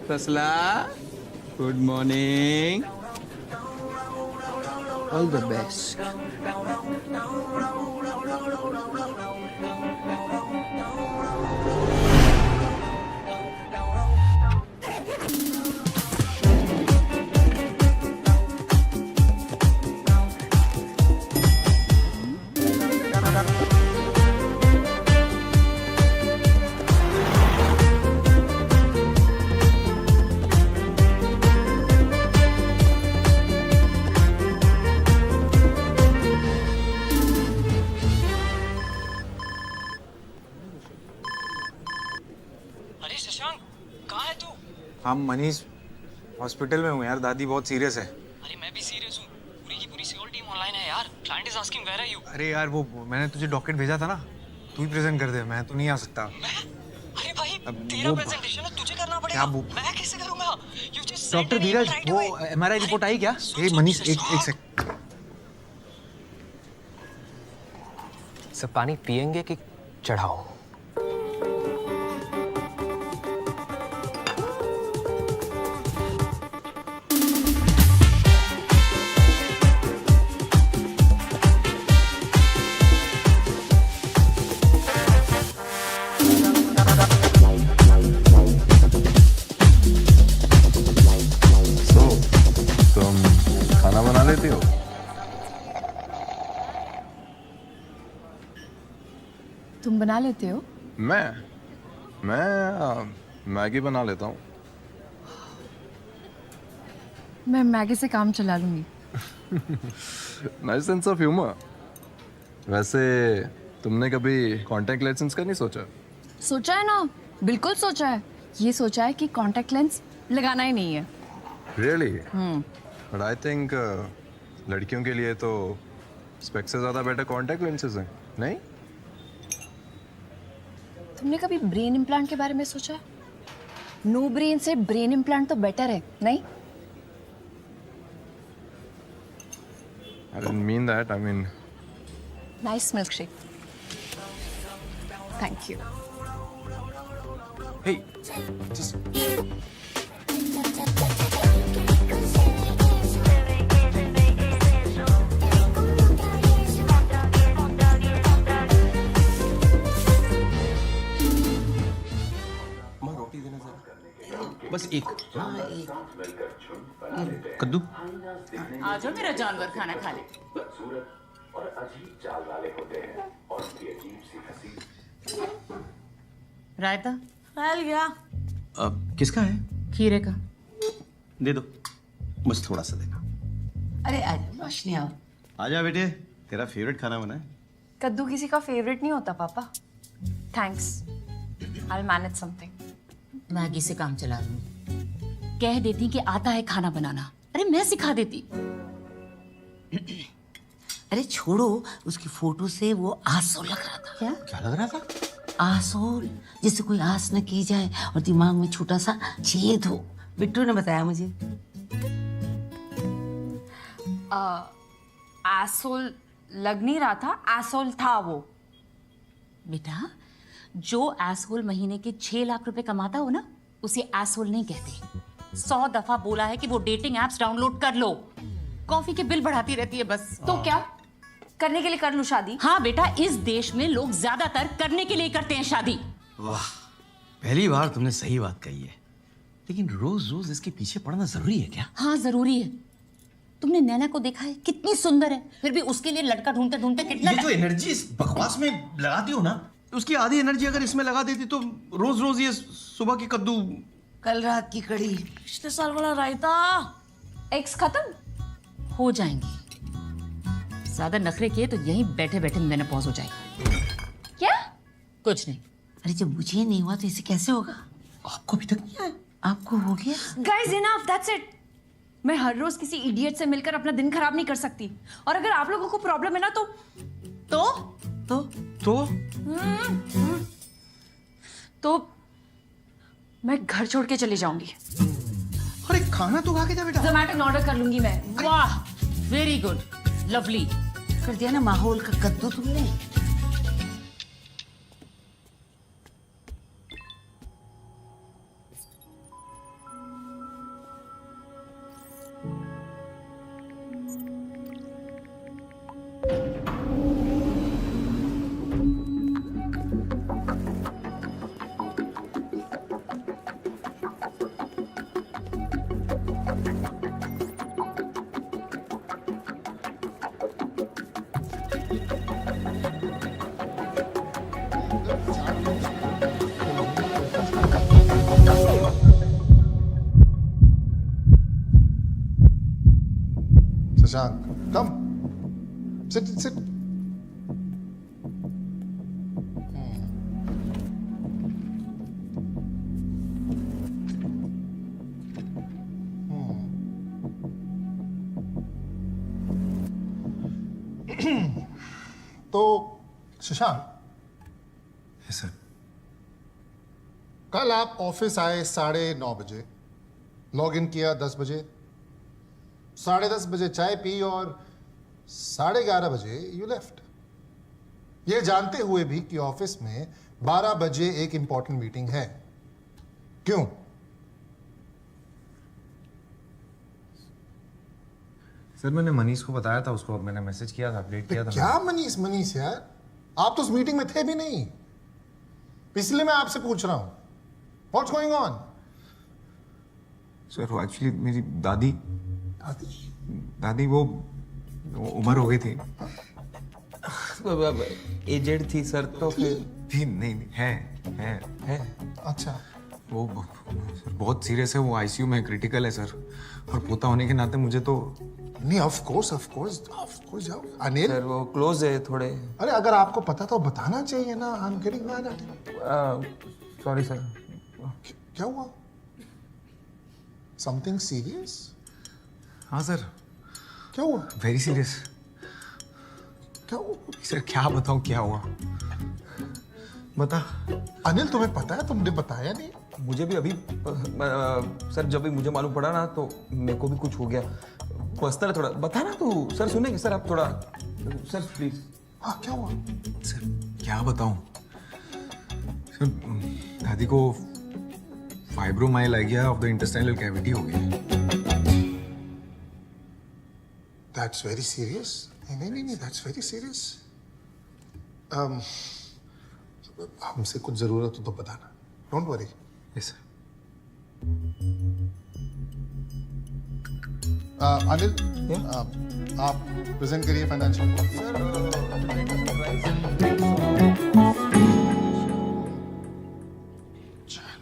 तसला, good morning. All the best. अरे शशांक, कहाँ है तू? हाँ मनीष, हॉस्पिटल में हूँ यार. दादी बहुत सीरियस है. अरे मैं भी सीरियस हूँ. पूरी की पूरी सिक्योर टीम ऑनलाइन है यार. Client is asking where are you? अरे यार वो मैंने तुझे डॉक्यूमेंट भेजा था ना, तू ही प्रेजेंट कर दे. मैं तो नहीं आ सकता. मैं? अरे भाई, अब तेरा वो- प्रेजेंटेशन है, तुझे करना पड़ेगा. क्या वो- मैं कैसे करूँगा? You just send doctor an email Dheeraj, right वो away. एमआरआई रिपोर्ट आई क्या? सुन, ए सुन, मनीष, सुन, एक सुन. सेकंड. सब पानी पिएंगे कि चढ़ाओ? तुम खाना बना लेती हो? तुम बना लेते हो? मैं मैगी बना लेता हूँ. मैं मैगी से काम चला लूंगी. Nice sense of humour. वैसे तुमने कभी कांटेक्ट लेंस का नहीं सोचा? सोचा है ना, बिल्कुल सोचा है. ये सोचा है कि कांटेक्ट लेंस लगाना ही नहीं है. रियली? बट आई थिंक लड़कियों के लिए तो स्पेक्स से ज्यादा बेटर कांटेक्ट लेंसेज हैं, नहीं? तुमने कभी ब्रेन इम्प्लांट के बारे में सोचा है? नो ब्रेन से ब्रेन इम्प्लांट तो बेटर है, नहीं? I didn't mean that. I mean nice milk shake. Thank you. Hey just बस एक. कद्दू. आ जाओ मेरा जानवर खाना खा ले. रायता फैल गया. किसका है? खीरे का. दे दो, बस थोड़ा सा देना. अरे आ जाओ रोशनी, आओ. आजा बेटे, तेरा फेवरेट खाना बना है. कद्दू किसी का फेवरेट नहीं होता पापा. Thanks. I will manage something. Maggi से काम चला लूंगी. कह देती कि आता है खाना बनाना. अरे मैं सिखा देती. अरे छोड़ो, उसकी फोटो से वो आसोल लग रहा था. क्या लग रहा था? आसोल, जिससे कोई आस न की जाए और दिमाग में छोटा सा छेद हो. बिट्टू ने बताया मुझे. एसोल लग नहीं रहा था, एसोल था वो. बेटा, जो एसहोल महीने के 6 लाख रुपए कमाता हो ना, उसे एसहोल नहीं कहते. 100 दफा बोला है कि वो डेटिंग एप्स डाउनलोड कर लो. कॉफी के बिल बढ़ाती रहती है बस. तो क्या करने के लिए कर लूं शादी? हाँ बेटा, इस देश में लोग ज्यादातर करने के लिए करते हैं शादी. वाह, पहली बार तुमने सही बात कही है. लेकिन रोज रोज इसके पीछे पड़ना जरूरी है क्या? हाँ जरूरी है. तुमने नैना को देखा है, कितनी सुंदर है, फिर भी उसके लिए लड़का ढूंढते ढूंढते कितना ये जो एनर्जी इस बकवास में लगाती हो ना, उसकी आधी एनर्जी अगर इसमें लगा देती तो रोज रोज ये सुबह की कद्दू. कल रात की कड़ी, पिछले साल वाला रायता एक्स खत्म हो जाएंगे. ज्यादा नखरे किए तो यहीं बैठे बैठे मेनोपॉज हो जाएगी. क्या? कुछ नहीं. अरे जब मुझे नहीं हुआ तो इसे कैसे होगा? आपको अभी तक नहीं आया? आपको हो गया? Guys enough, that's it. मैं हर रोज किसी इडियट से मिलकर अपना दिन खराब नहीं कर सकती. और अगर आप लोगों को प्रॉब्लम है ना तो मैं घर छोड़ के चली जाऊंगी. अरे खाना तो खा के जा बेटा. जोमैटो में ऑर्डर कर लूंगी मैं. वाह, वेरी गुड, लवली. कर दिया ना माहौल का कद्दू तुमने. शशांक, come. Sit. तो शशांक, यस सर। कल आप ऑफिस आए 9:30 बजे, लॉग इन किया 10 बजे, 10:30 बजे चाय पी और 11:30 बजे यू लेफ्ट, ये जानते हुए भी कि ऑफिस में 12 बजे एक इंपॉर्टेंट मीटिंग है। क्यों? सर मैंने मनीष को बताया था, उसको मैंने मैसेज किया था, अपडेट किया था। क्या मनीष यार, आप तो उस मीटिंग में थे भी नहीं, इसलिए मैं आपसे पूछ रहा हूं व्हाट्स गोइंग ऑन। सर वो एक्चुअली मेरी दादी वो उम्र हो गई थी, एजेड थी सर, तो फिर थी नहीं है। अच्छा, वो सर बहुत सीरियस है, वो आईसीयू में क्रिटिकल है सर, और पोता होने के नाते मुझे तो नहीं, ऑफ कोर्स जाओ। अनिल सर वो क्लोज है थोड़े। अरे अगर आपको पता तो बताना चाहिए ना। I am getting mad at you. Sorry sir. क्या हुआ? Something serious? हाँ सर, क्या हुआ? Very serious. क्या हुआ? सर क्या बताऊँ क्या हुआ, बता। अनिल तुम्हें पता है, तुमने बताया नहीं। मुझे भी अभी सर जब भी मुझे मालूम पड़ा ना तो मेरे को भी कुछ हो गया, पर्सनल थोड़ा बता ना तू। सर सुनेंगे सर आप थोड़ा, सर प्लीज। हाँ क्या हुआ? सर क्या बताऊं सर, दादी को fibromyalgia of the intestinal cavity हो गई। That's very serious. नहीं, दैट्स वेरी सीरियस। हमसे कुछ जरूरत हो तो बताना, don't worry. Yes sir. Anil, आप प्रेजेंट करिए financial.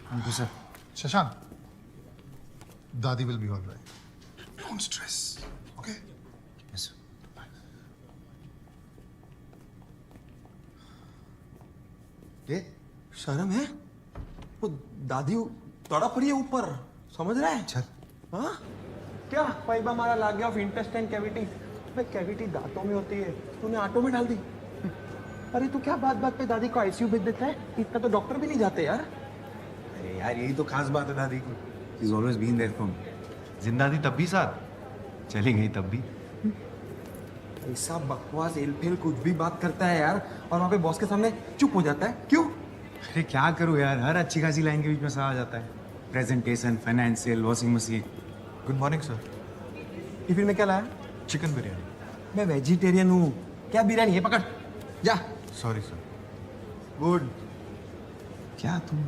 Thank you sir. Shashank, दादी will be all right, don't stress, okay? Yes sir. ये शर्म है? वो दादी तड़प रही है ऊपर, समझ रहा है? चल। हाँ क्या पाइबा मारा लाग गया ऑफ इंटेस्टाइन कैविटी। भाई कैविटी दांतों में होती है, तूने आटो में डाल दी। अरे तू क्या बात बात पे दादी को आईसीयू भेज देता है? इतना तो डॉक्टर भी नहीं जाते यार। अरे यार यही तो खास बात है दादी की, she is always been there for me. जिंदा थी तब भी साथ, चली गई तब भी। ऐसा बकवास एलफेल कुछ भी बात करता है यार, और वहाँ पे बॉस के सामने चुप हो जाता है, क्यों? अरे क्या करूँ यार, हर अच्छी खासी लाइन के बीच में सा आ जाता है। Presentation, financial, washing machine. Good morning sir. Tiffin में क्या लाया? चिकन बिरयानी। मैं वेजिटेरियन हूँ, क्या बिरयानी है? पकड़ जा। Sorry sir. गुड। क्या तुम?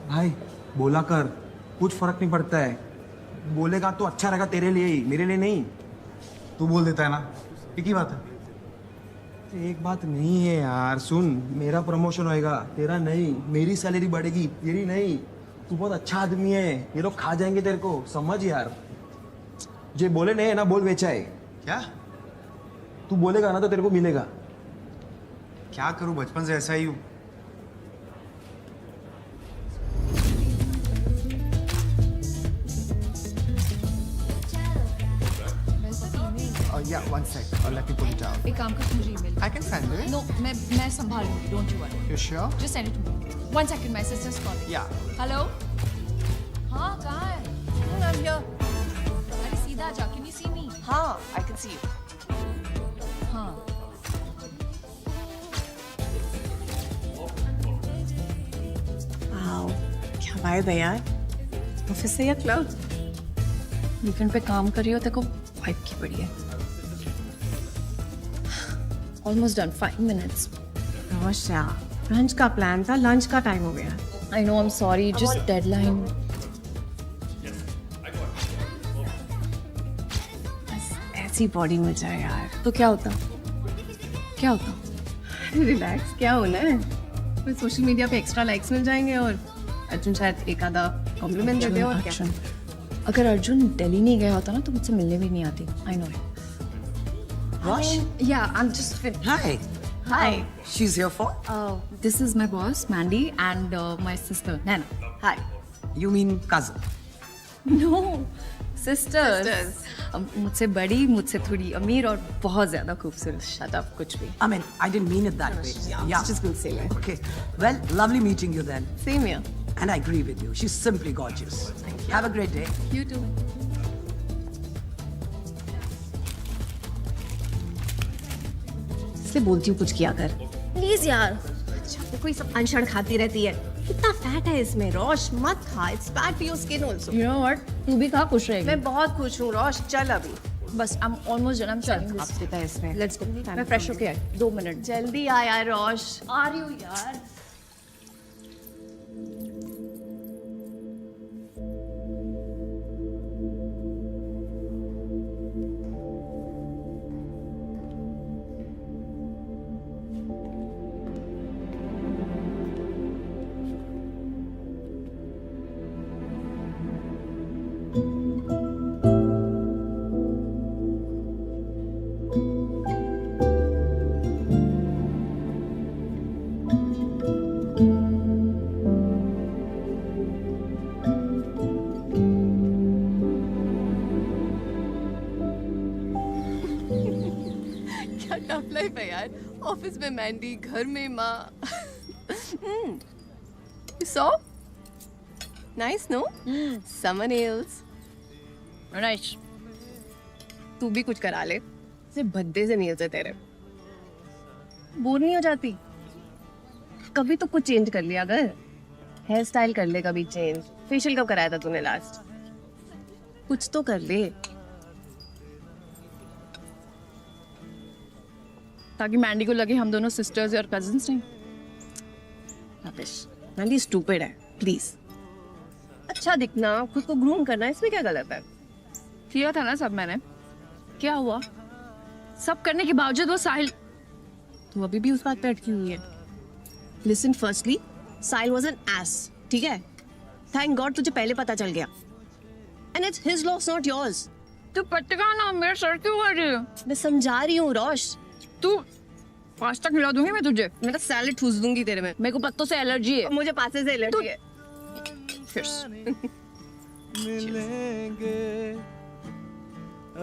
भाई बोला कर, कुछ फर्क नहीं पड़ता है। बोलेगा तो अच्छा रहेगा तेरे लिए ही, मेरे लिए नहीं। तू बोल देता है ना, एक ही बात है। एक बात नहीं है यार, सुन, मेरा प्रमोशन होएगा, तेरा नहीं। मेरी सैलरी बढ़ेगी, तेरी नहीं। तू बहुत अच्छा आदमी है, ये लोग खा जाएंगे तेरे को, समझ यार। जे बोले नहीं ना बोल बेचा है। क्या? तू बोलेगा ना तो तेरे को मिलेगा। क्या करूं, बचपन से ऐसा ही हूं। Yeah, 1 sec. Let me put it down. एक काम कर, मुझे email. I can send it. No, मैं संभालूंगी, don't you worry. You sure? Just send it to me. 1 second, my sister's calling. Yeah. Hello? हाँ, कहाँ है? No, I'm here. अरे सीधा जा, can you see me? हाँ, I can see you. हाँ। Wow, क्या वाइब है यार, ऑफिस से या क्लब? वीकेंड पे काम कर रही हो, तेरे को वाइब की पड़ी है। Almost done, 5 minutes. रोशा, लंच का प्लान था, लंच का टाइम हो गया। I know, I'm sorry, just deadline. बस ऐसी बॉडी मिल जाए यार। तो क्या होता? क्या होता? रिलैक्स, क्या होना है? फिर सोशल मीडिया पे एक्स्ट्रा लाइक्स मिल जाएंगे और अर्जुन शायद एक आधा कॉम्प्लीमेंट दे दे और क्या? अगर अर्जुन दिल्ली नहीं गया होता ना तो मुझसे मिलने भी नहीं आती. I know it. Rosh? Yeah, I'm just. Hi. Hi. She's here for? This is my boss, Mandy, and my sister, Nana. Hi. You mean cousin? No, sisters. मुझसे बड़ी, मुझसे थोड़ी अमीर और बहुत ज़्यादा खूबसूरत. Shut up, कुछ भी. I mean, I didn't mean it that way. Yeah. Just gonna say that. Okay. Well, lovely meeting you then. Same here. And I agree with you. She's simply gorgeous. Thank you. Have a great day. You too. इसलिए बोलती हूँ कुछ किया कर. Please यार, कोई सब अनशन खाती रहती है. कितना फैट है इसमें. रोश मत खा. It's bad for your skin also. You know what? तू भी कहाँ खुश रहेगी? मैं बहुत खुश हूँ रोश. चल अभी. बस I'm almost done. I'm selling this. आप देता है इसमें. Let's go. मैं फ्रेश होके आई. 2 मिनट. जल्दी आ यार रोश. आ रही हूँ यार. क्या टफ लाइफ है यार. ऑफिस में मैंडी, घर में माँ. You saw? Nice, no? Summer nails. Nice. तू भी कुछ करा ले. सिर्फ भद्दे से नेल्स है तेरे. बोर नहीं हो जाती? कभी तो कुछ चेंज कर लिया अगर. हेयर स्टाइल कर ले कभी चेंज. फेशियल कब कराया था तूने लास्ट? कुछ तो कर ले. ताकि मैंडी को लगे हम दोनों सिस्टर्स और कजिन्स नहीं. रबिश. मैंडी स्टूपिड है. प्लीज. अच्छा दिखना, खुद को ग्रूम करना, इसमें क्या गलत है? किया था ना सब मैंने. क्या हुआ? सब करने के बावजूद वो साहिल. तू अभी भी उस बात पे अटकी हुई है. Listen, firstly Sahil was an S. ठीक है? थैंक गॉड तुझे पहले पता चल गया. And it's his loss not yours. तू पटका ना, मेरे सर क्यों कर रही है? मैं समझा रही हूँ रोश. तू पास्ता खिला दूंगी मैं तुझे. मैं तो सैलेड ठूस दूंगी तेरे में. मेरे को पत्तों से एलर्जी है. मुझे पासे से एलर्जी है. मिलेंगे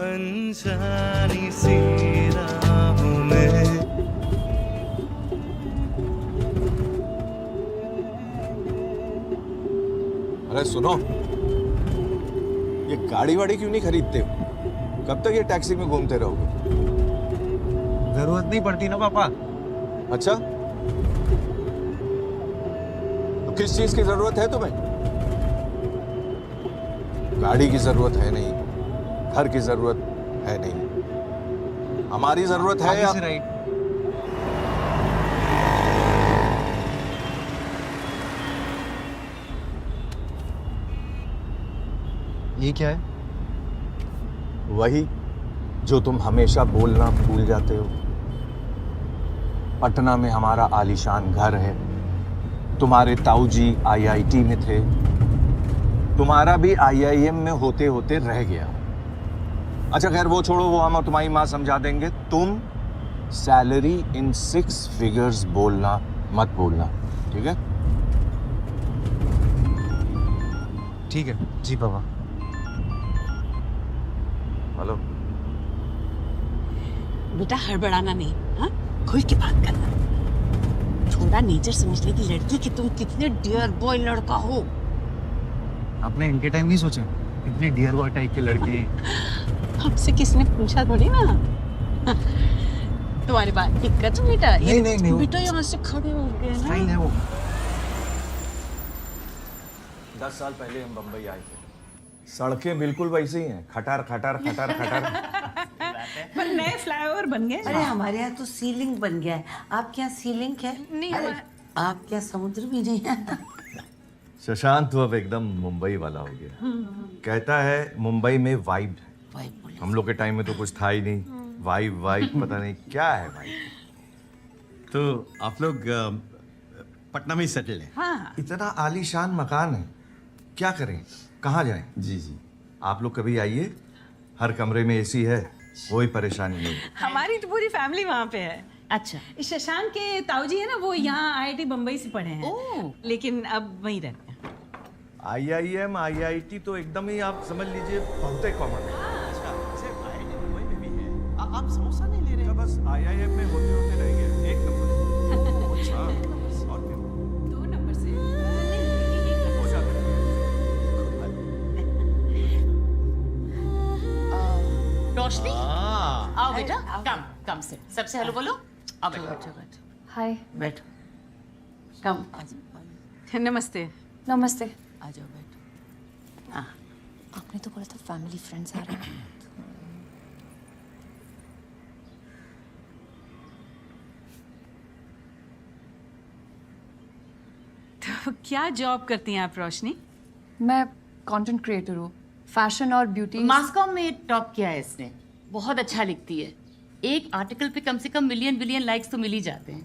अनजानी सी राहों में. अरे सुनो, ये गाड़ी वाड़ी क्यों नहीं खरीदते हो? कब तक ये टैक्सी में घूमते रहोगे? जरूरत नहीं पड़ती ना पापा. अच्छा, तो किस चीज की जरूरत है तुम्हें? गाड़ी की जरूरत है नहीं, घर की जरूरत है नहीं. हमारी जरूरत है या... राइट. ये क्या है? वही जो तुम हमेशा बोलना भूल जाते हो. पटना में हमारा आलीशान घर है. तुम्हारे ताऊजी आईआईटी में थे. तुम्हारा भी आईआईएम में होते होते रह गया. अच्छा खैर वो छोड़ो, वो हम और तुम्हारी माँ समझा देंगे. तुम सैलरी इन 6 फिगर्स बोलना मत बोलना, ठीक है? ठीक है जी पापा. हेलो बेटा हड़बड़ाना नहीं. हाँ, खुल के बात करना. थोड़ा नेचर समझने की लड़की कि तुम कितने डियर बॉय लड़का हो. आपने इनके टाइम नहीं सोचा इतने डियर बॉय टाइप के लड़के? हमसे किसने पूछा थोड़ी ना. तुम्हारी बात दिक्कत है बेटा. नहीं बेटा यहाँ से खड़े हो गए ना. फाइन है वो. 10 साल पहले हम बंबई आए थे. सड़कें बिल्कुल वैसी ही हैं. खटार खटार खटार खटार. पर नए फ्लाईओवर बन गए. अरे हमारे यहाँ तो सीलिंग बन गया है. आपके यहाँ सीलिंग है? नहीं. आपके यहाँ समुद्र भी नहीं है. शशांक तो अब एकदम मुंबई वाला हो गया. कहता है मुंबई में वाइब है. हम लोग के टाइम में तो कुछ था ही नहीं. वाइब पता नहीं क्या है भाई. तो आप लोग पटना में ही सेटल हैं? हाँ. इतना आलीशान मकान है, क्या करें, कहाँ जाएं? जी जी. आप लोग कभी आइए, हर कमरे में एसी है, कोई परेशानी नहीं। हमारी तो पूरी फैमिली वहाँ पे है। अच्छा, शशांक के ताऊजी है ना, वो यहाँ IIT बम्बई से पढ़े हैं, लेकिन अब वहीं रहते हैं। IIM IIT तो एकदम ही आप समझ लीजिए बहुत ही कॉमन है। आप समोसा नहीं ले रहे? बस IIM में होते होते रह गए, एक नंबर। अच्छा, और क्या? 2 नंबर से हो जाता है। रोशनी, आओ बेटा, कम से सबसे हेलो बोलो। आओ बैठो। हाय। बैठो। कम। नमस्ते। नमस्ते। आ जाओ बैठो। आपने तो बोला था फैमिली फ्रेंड्स आ रहे हैं। तो क्या जॉब करती हैं आप रोशनी? मैं कंटेंट क्रिएटर हूँ, फैशन और ब्यूटी। मास्कॉम में टॉप किया है इसने, बहुत अच्छा लिखती है। एक आर्टिकल पे कम से कम मिलियन लाइक्स तो मिल ही जाते हैं।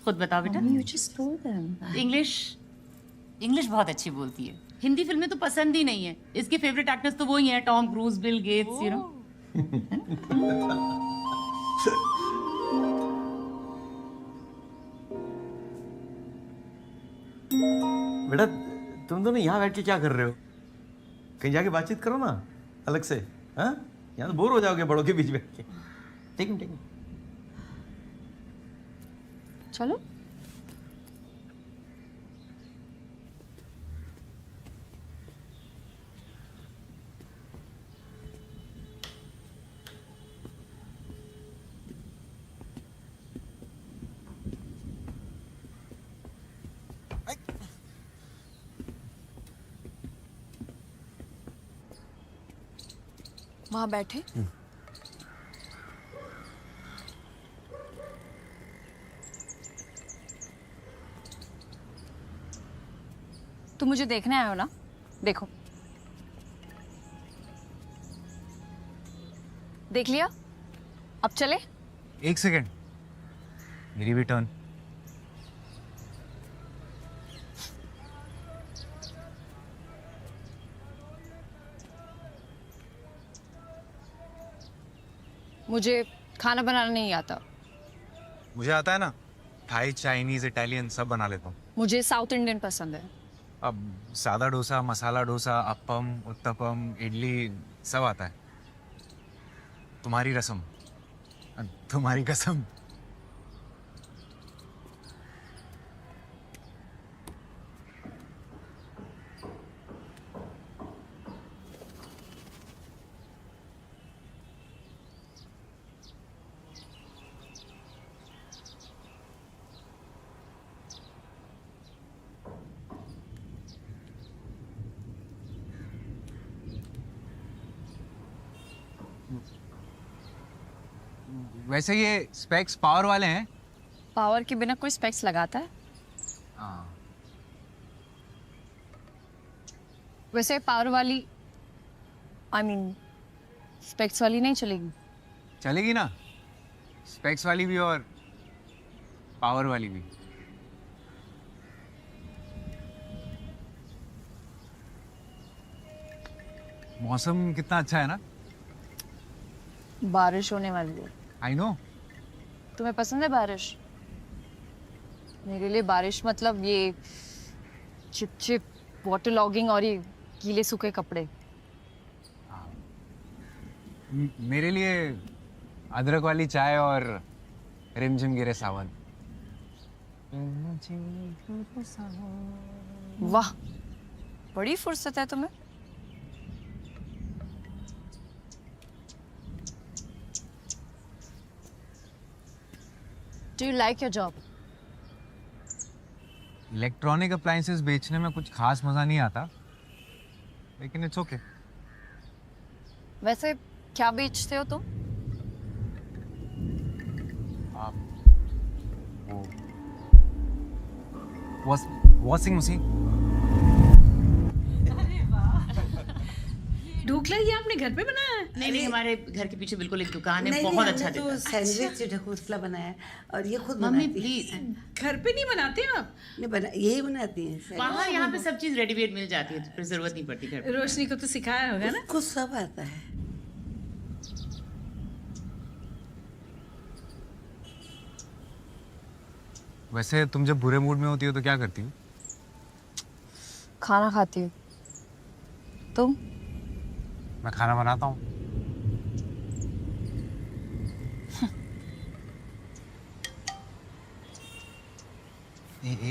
खुद बताओ बेटा। You just told them. English बहुत अच्छी बोलती है। हिंदी फिल्में तो पसंद ही नहीं है। इसके फेवरेट एक्टर्स तो वही हैं, Tom cruise, Bill Gates, you know. बेटा तुम दोनों यहाँ बैठ के क्या कर रहे हो? कहीं जाके बातचीत करो ना अलग से। हाँ, यहाँ तो बोर हो जाओगे बड़ों के बीच बैठ के। ठीक है। चलो। वहां बैठे। तुम मुझे देखने आए हो ना? देखो, देख लिया? अब चले? एक सेकेंड, मेरी भी टर्न। मुझे खाना बनाना नहीं आता। मुझे आता है ना, थाई, चाइनीज, इटालियन सब बना लेता हूँ। मुझे साउथ इंडियन पसंद है। अब सादा डोसा, मसाला डोसा, अप्पम, उत्तपम, इडली सब आता है। तुम्हारी रसम, तुम्हारी कसम। वैसे ये स्पेक्स पावर वाले हैं? पावर के बिना कोई स्पेक्स लगाता है? हाँ। वैसे पावर वाली, I mean, स्पेक्स वाली नहीं चलेगी? चलेगी ना, स्पेक्स वाली भी और पावर वाली भी। मौसम कितना अच्छा है ना? बारिश होने वाली है। I know. तुम्हें पसंद है बारिश? मेरे लिए बारिश मतलब ये चिप वाटर लॉगिंग और ये गीले सूखे कपड़े। मेरे लिए अदरक वाली चाय और रिमझिम गिरे सावन। वाह, बड़ी फुर्सत है तुम्हें। Do you like your job? Electronic appliances बेचने में कुछ खास मजा नहीं आता, लेकिन इट्स ओके। वैसे क्या बेचते हो तुम? Washing machine. ढूक ढोकला ये आपने घर पे बनाया है? नहीं नहीं, हमारे घर के पीछे बिल्कुल एक दुकान है, नहीं, बहुत नहीं, अच्छा हमने तो देता है। सैंडविच ढोकला बनाया है और ये खुद मम्मी बनाती प्लीज, है। घर पे नहीं बनाते आप? नहीं बना, यही बनाती है। वहाँ यहाँ पे सब चीज रेडीमेड मिल जाती है, फिर जरूरत नहीं पड़ती घर पे। रोशनी को तो सिखाया होगा ना? कुछ सब आता है। वैसे तुम जब बुरे मूड में होती हो तो क्या करती हो? खाना खाती हूँ। तुम? मैं खाना बनाता हूँ।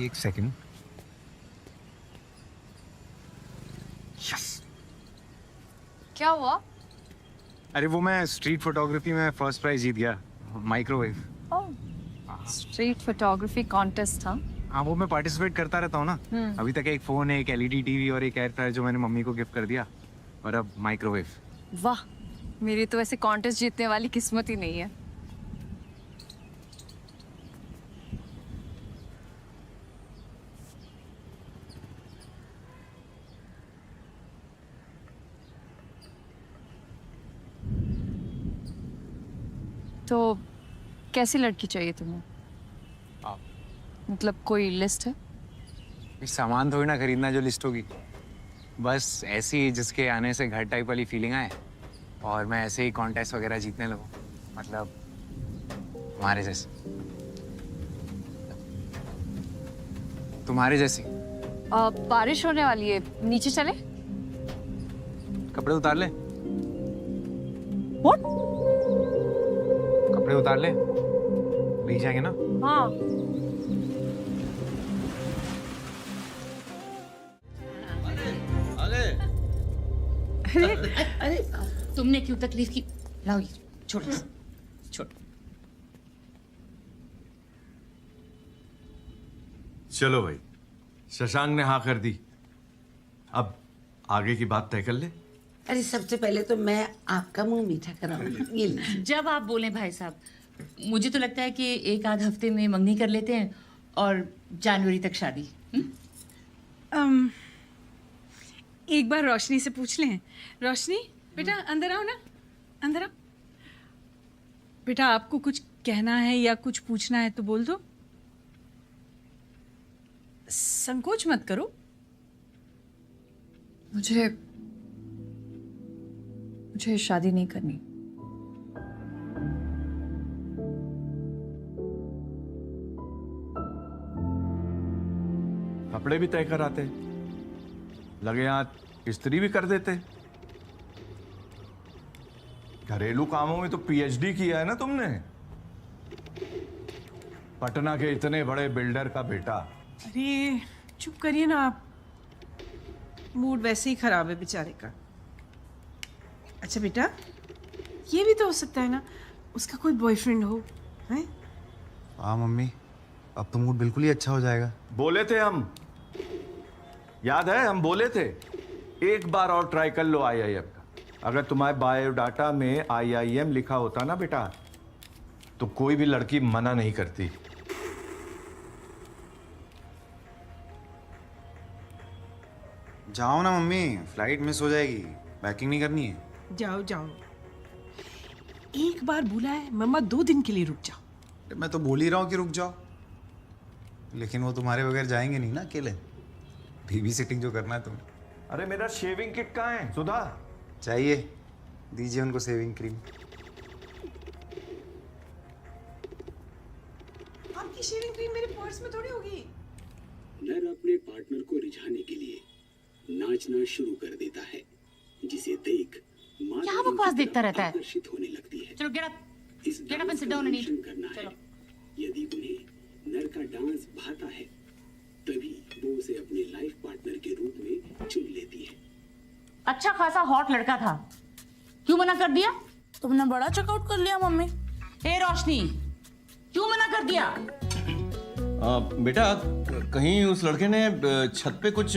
एक सेकंड। यस। क्या हुआ? अरे वो मैं स्ट्रीट फोटोग्राफी में फर्स्ट प्राइज जीत गया, माइक्रोवेव। स्ट्रीट फोटोग्राफी कॉन्टेस्ट था? हाँ, वो मैं पार्टिसिपेट करता रहता हूँ ना। अभी तक एक फोन है, एक एलईडी टीवी और एक एयर फ्रायर जो मैंने मम्मी को गिफ्ट कर दिया, और अब माइक्रोवेव। वाह, मेरी तो वैसे कॉन्टेस्ट जीतने वाली किस्मत ही नहीं है। तो कैसी लड़की चाहिए तुम्हें? मतलब कोई लिस्ट है? सामान थोड़ी ना खरीदना जो लिस्ट होगी, बस ऐसी जिसके आने से घर टाइप वाली फीलिंग आए और मैं ऐसे ही कॉन्टेस्ट वगैरह जीतने लगूं, मतलब तुम्हारे जैसे। तुम्हारे जैसी। बारिश होने वाली है, नीचे चले? कपड़े उतार ले। What? कपड़े उतार ले, भीग जाएंगे ना। हाँ। अरे तुमने क्यों तकलीफ की? लाओ ये, छोड़ छोड़। चलो भाई, शशांक ने हाँ कर दी, अब आगे की बात तय कर ले। अरे सबसे पहले तो मैं आपका मुंह मीठा कराऊंगी। ये लीजिए। जब आप बोले भाई साहब, मुझे तो लगता है कि एक आध हफ्ते में मंगनी कर लेते हैं और जनवरी तक शादी। एक बार रोशनी से पूछ लें। रोशनी बेटा अंदर आओ ना, अंदर आओ। बेटा आपको कुछ कहना है या कुछ पूछना है तो बोल दो, संकोच मत करो। मुझे शादी नहीं करनी। कपड़े भी तय कराते, लगे हाथ इस्त्री भी कर देते। घरेलू कामों में तो पीएचडी किया है ना तुमने। पटना के इतने बड़े बिल्डर का बेटा। अरे चुप करिए ना आप, मूड वैसे ही खराब है बेचारे का। अच्छा बेटा, ये भी तो हो सकता है ना उसका कोई बॉयफ्रेंड हो, हैं? हाँ मम्मी, अब तो मूड बिल्कुल ही अच्छा हो जाएगा। बोले थे हम, याद है हम बोले थे, एक बार और ट्राई कर लो आईआईएम का। अगर तुम्हारे बायोडाटा में आईआईएम लिखा होता ना बेटा, तो कोई भी लड़की मना नहीं करती। जाओ ना मम्मी, फ्लाइट मिस हो जाएगी, पैकिंग नहीं करनी है। जाओ जाओ, एक बार बुला है मम्मा, 2 दिन के लिए रुक जाओ। मैं तो बोल ही रहा हूँ कि रुक जाओ, लेकिन वो तुम्हारे बगैर जाएंगे नहीं ना अकेले। बेबी सिटिंग जो करना है तुम्हें। अरे मेरा शेविंग किट कहाँ है सुधा? चाहिए, दीजिए उनको सेविंग क्रीम। आपकी शेविंग क्रीम मेरे पर्स में थोड़ी होगी। नर अपने पार्टनर को रिझाने के लिए नाचना शुरू कर देता है, जिसे देख क्या बकवास देखता रहता है? आकर्षित होने लगती है। चलो गेट अप, इस get up and sit down and eat. करना है। यदि उन्हें नर का डांस भाता है, तभी वो उसे अपने लाइफ पार्टनर के रूप में चुन लेती है। अच्छा खासा हॉट लड़का था, क्यों मना कर दिया? तुमने बड़ा चेकआउट कर लिया मम्मी। हे रोशनी, क्यों मना कर दिया? बेटा कहीं उस लड़के ने छत पे कुछ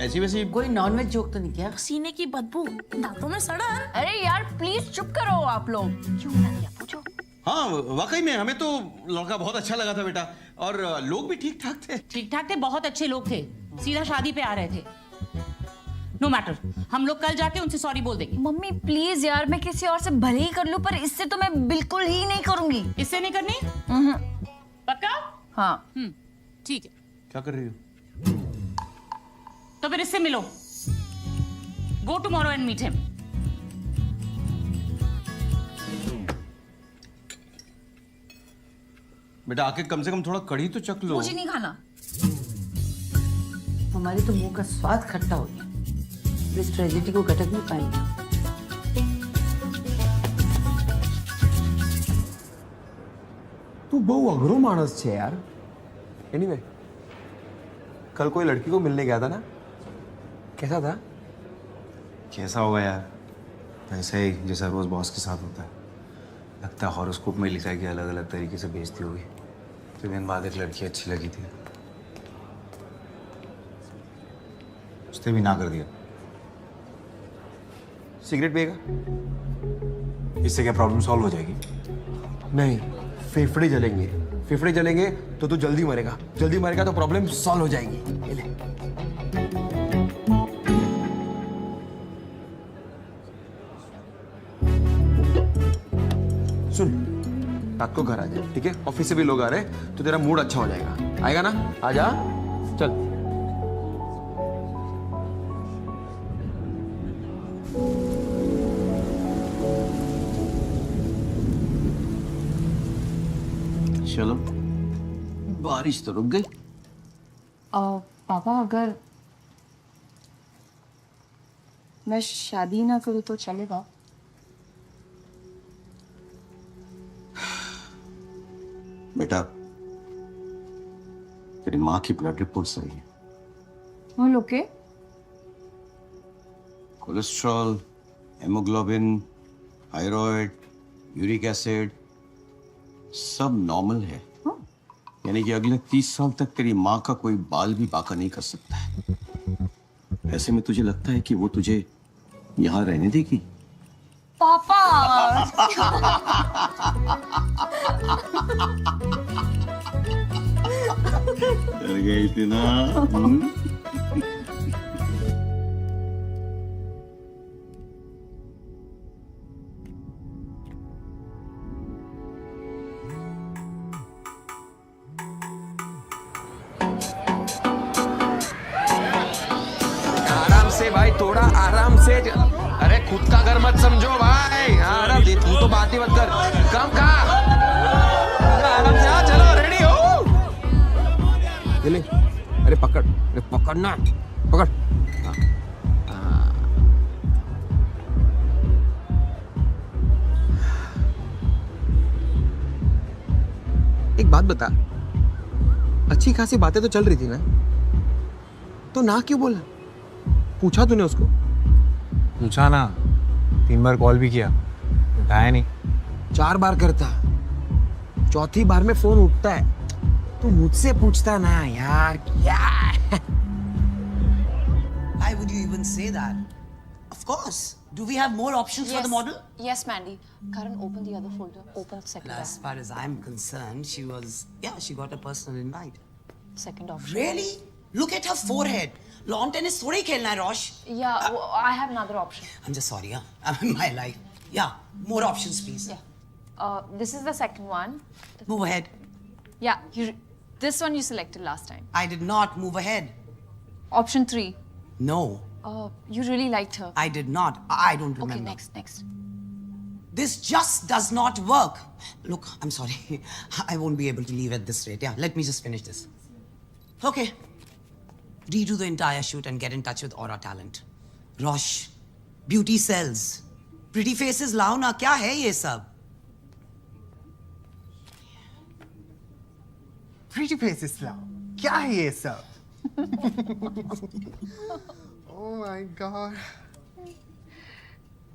ऐसी वैसी कोई नॉनवेज जोक तो नहीं किया? सीने की बदबू, दांतों में सड़न। अरे यार प्लीज चुप करो आप लोग। क्यों मना किया पूछो। हाँ वाकई में हमें तो लड़का बहुत अच्छा लगा था बेटा, और लोग भी ठीक ठाक थे। ठीक ठाक थे, बहुत अच्छे लोग थे, सीधा शादी पे आ रहे थे। नो मैटर, हम लोग कल जाके उनसे सॉरी बोल देंगे। मम्मी प्लीज यार, मैं किसी और से भले ही कर लूं, पर इससे तो मैं बिल्कुल ही नहीं करूंगी। इससे नहीं करनी? पक्का? हाँ। ठीक है। क्या कर रही हो? तो फिर इससे मिलो। Go tomorrow and meet him. बेटा आके कम से कम थोड़ा कढ़ी तो चख लो। मुझे नहीं खाना। हमारे तो मुंह का स्वाद खट्टा हो गया, इस ट्रेजेडी को घटक नहीं पाएंगे। तू बहु अघरो मानस छे यार। एनीवे, कल कोई लड़की को मिलने गया था ना, कैसा था? कैसा होगा यार, वैसे ही जैसा रोज बॉस के साथ होता है। लगता है हॉरोस्कोप में लिखा है कि अलग अलग तरीके से बेइज्जती होगी। 3 दिन बाद एक लड़की अच्छी लगी थी, उसने भी ना कर दिया। सिगरेट पिएगा? इससे क्या प्रॉब्लम सॉल्व हो जाएगी? नहीं, फेफड़े जलेंगे। फेफड़े जलेंगे तो तू जल्दी मरेगा। जल्दी मरेगा तो प्रॉब्लम सॉल्व हो जाएगी। ये ले। सुन, रात को घर आ जा, ठीक है? ऑफिस से भी लोग आ रहे हैं तो तेरा मूड अच्छा हो जाएगा। आएगा ना? आजा, चल। चलो, बारिश तो रुक गई। पापा अगर मैं शादी ना करूँ तो चलेगा? बेटा, तेरी माँ की ब्लड रिपोर्ट सही है। और okay? Cholesterol, haemoglobin, thyroid, uric acid सब नॉर्मल है। यानी कि अगले 30 साल तक तेरी माँ का कोई बाल भी बाका नहीं कर सकता है। ऐसे में तुझे लगता है कि वो तुझे यहाँ रहने देगी? पापा डर गई थी ना? आराम से भाई, थोड़ा आराम से। अरे खुद का घर मत समझो भाई। आराम से, तू तो बात ही मत कर। कम का आराम से। हाँ चलो, रेडी हो? ले ले। अरे पकड़, अरे पकड़ना, पकड़। एक बात बता, अच्छी खासी बातें तो चल रही थी ना, तो ना क्यों बोला? पूछा तूने उसको? पूछा ना, 3 बार कॉल भी किया, उठाया नहीं। 4 बार करता, चौथी बार में फोन उठता है। तू मुझसे पूछता ना यार, क्या? Why would you even say that? Of course. Do we have more options for the model? Yes, Mandy. Karan, open the other folder. Open the second As far as I'm concerned, she got a personal invite. second option. Really? Look at her forehead. Lawn tennis थोड़ी खेलना है, रोश? Yeah, I have another option. I'm just sorry, huh? I'm in my life. Yeah, more options, please. Yeah. This is the second one. Move ahead. Yeah, this one you selected last time. I did not move ahead. Option 3. No. You really liked her. I did not. I don't remember. Okay, next. This just does not work. Look, I'm sorry. I won't be able to leave at this rate. Yeah, let me just finish this. Okay. Redo the entire shoot and get in touch with Aura Talent. Rosh, beauty sells. Pretty faces lao na, kya hai ye sab? Pretty faces lao. क्या है ये सब? Oh my god.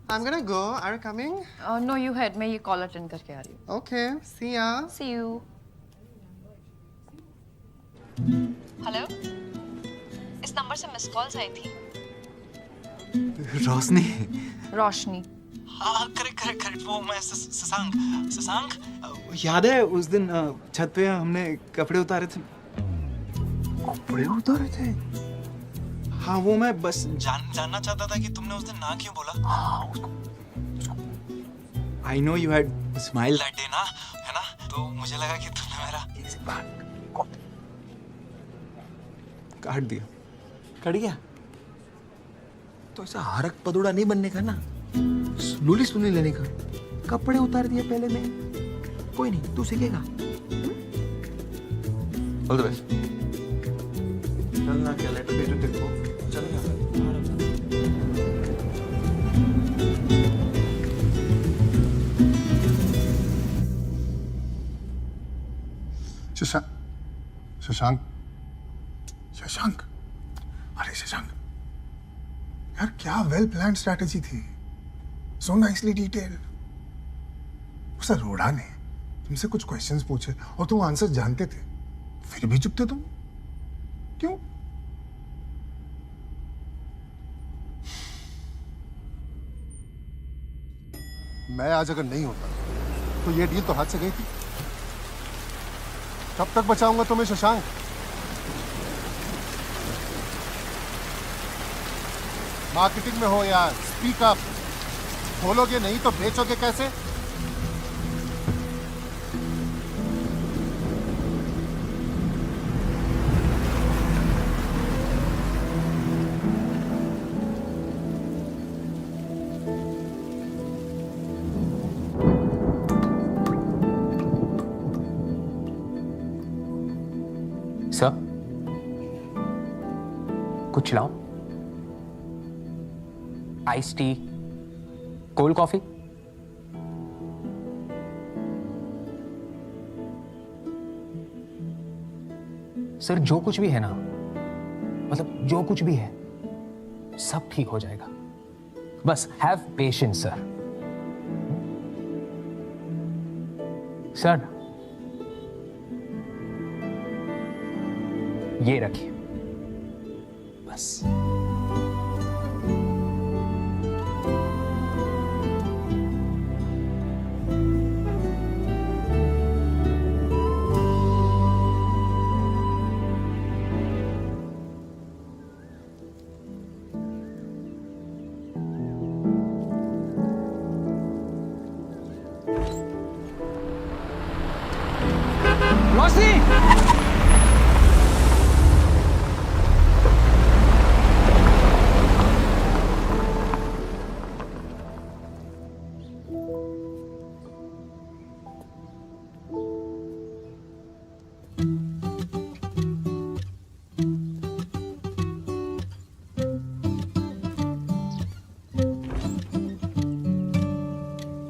I'm gonna go. Are you coming? No, you head. मैं ये call attend करके आ रही हूँ. Okay. See ya. See you. Hello, इस नंबर से मिस कॉल्स आई थी। रोशनी। रोशनी। हाँ, करेक्ट। वो मैं शशांक। याद है उस दिन छत पे हमने कपड़े उतारे थे? कपड़े उतारे थे? हाँ वो मैं बस जानना चाहता था कि तुमने उस दिन ना क्यों बोला। हाँ उसको I know you had smile that day ना, है ना, तो मुझे लगा कि तुमने मेरा काट दिया। कट गया तो ऐसा हरक पदुड़ा नहीं बनने का ना, स्लोली लेने का। कपड़े उतार दिए पहले में, कोई नहीं, तू सीखेगा। All the best. चल ना, क्या लेटर भेजो तेरे को। चल ना। शशांक, शशांक, शशांक, अरे शशांक यार, क्या वेल प्लान स्ट्रैटेजी थी, सो नाइसली डिटेल्ड। उस अरोड़ा ने तुमसे कुछ क्वेश्चंस पूछे और तुम आंसर जानते थे, फिर भी चुप थे तुम, क्यों? मैं आज अगर नहीं होता तो ये डील तो हाथ से गई थी। कब तक बचाऊंगा तुम्हें शशांक? मार्केटिंग में हो यार, स्पीक अप। खोलोगे नहीं तो बेचोगे कैसे? सर कुछ लाओ, ice tea, cold coffee. Sir जो कुछ भी है ना, मतलब जो कुछ भी है सब ठीक हो जाएगा, बस हैव पेशेंस सर। सर ये रखिए बस।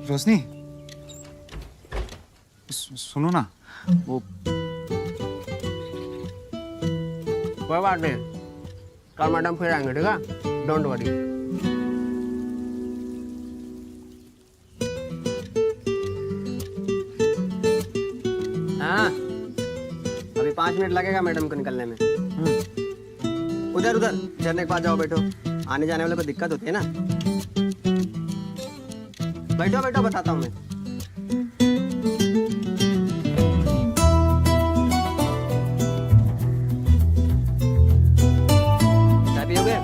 रोशनी, रोशनी सुनो ना, वो कोई बात नहीं, कल मैडम फिर आएंगे, ठीक है, डोंट वरी। हाँ अभी 5 मिनट लगेगा मैडम को निकलने में। उधर उधर झरने के पास जाओ, बैठो, आने जाने वाले को दिक्कत होती है ना। बैठो बैठो, बताता हूँ मैं। चाय पियोगे?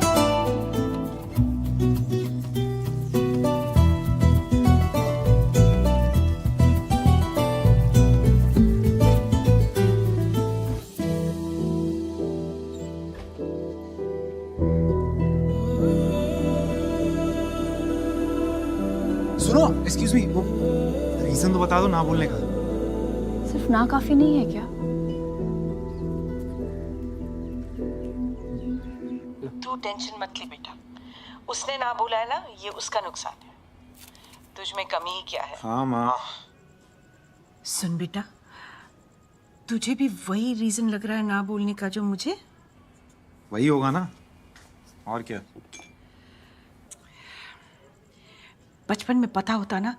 सुनो, एक्सक्यूज मी, वो रीजन तो बता दो ना बोलने का। सिर्फ ना काफी नहीं है क्या? तू टेंशन मत ले बेटा, उसने ना बोला है ना, ये उसका नुकसान है, तुझ में कमी ही क्या है। हाँ माँ। सुन बेटा, तुझे भी वही रीजन लग रहा है ना बोलने का जो मुझे? वही होगा ना, और क्या। बचपन में पता होता ना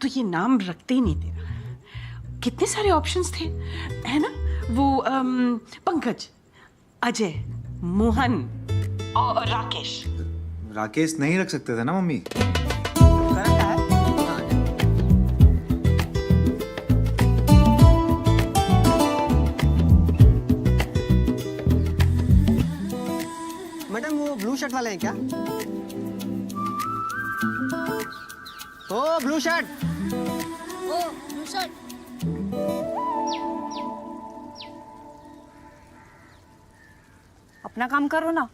तो ये नाम रखते ही नहीं तेरा। कितने सारे ऑप्शंस थे, है ना, वो पंकज, अजय, मोहन और राकेश। राकेश नहीं रख सकते थे ना मम्मी? मैडम वो शर्ट वाले हैं क्या? ओ ब्लू शर्ट। ओ ब्लू शर्ट। अपना काम करो ना।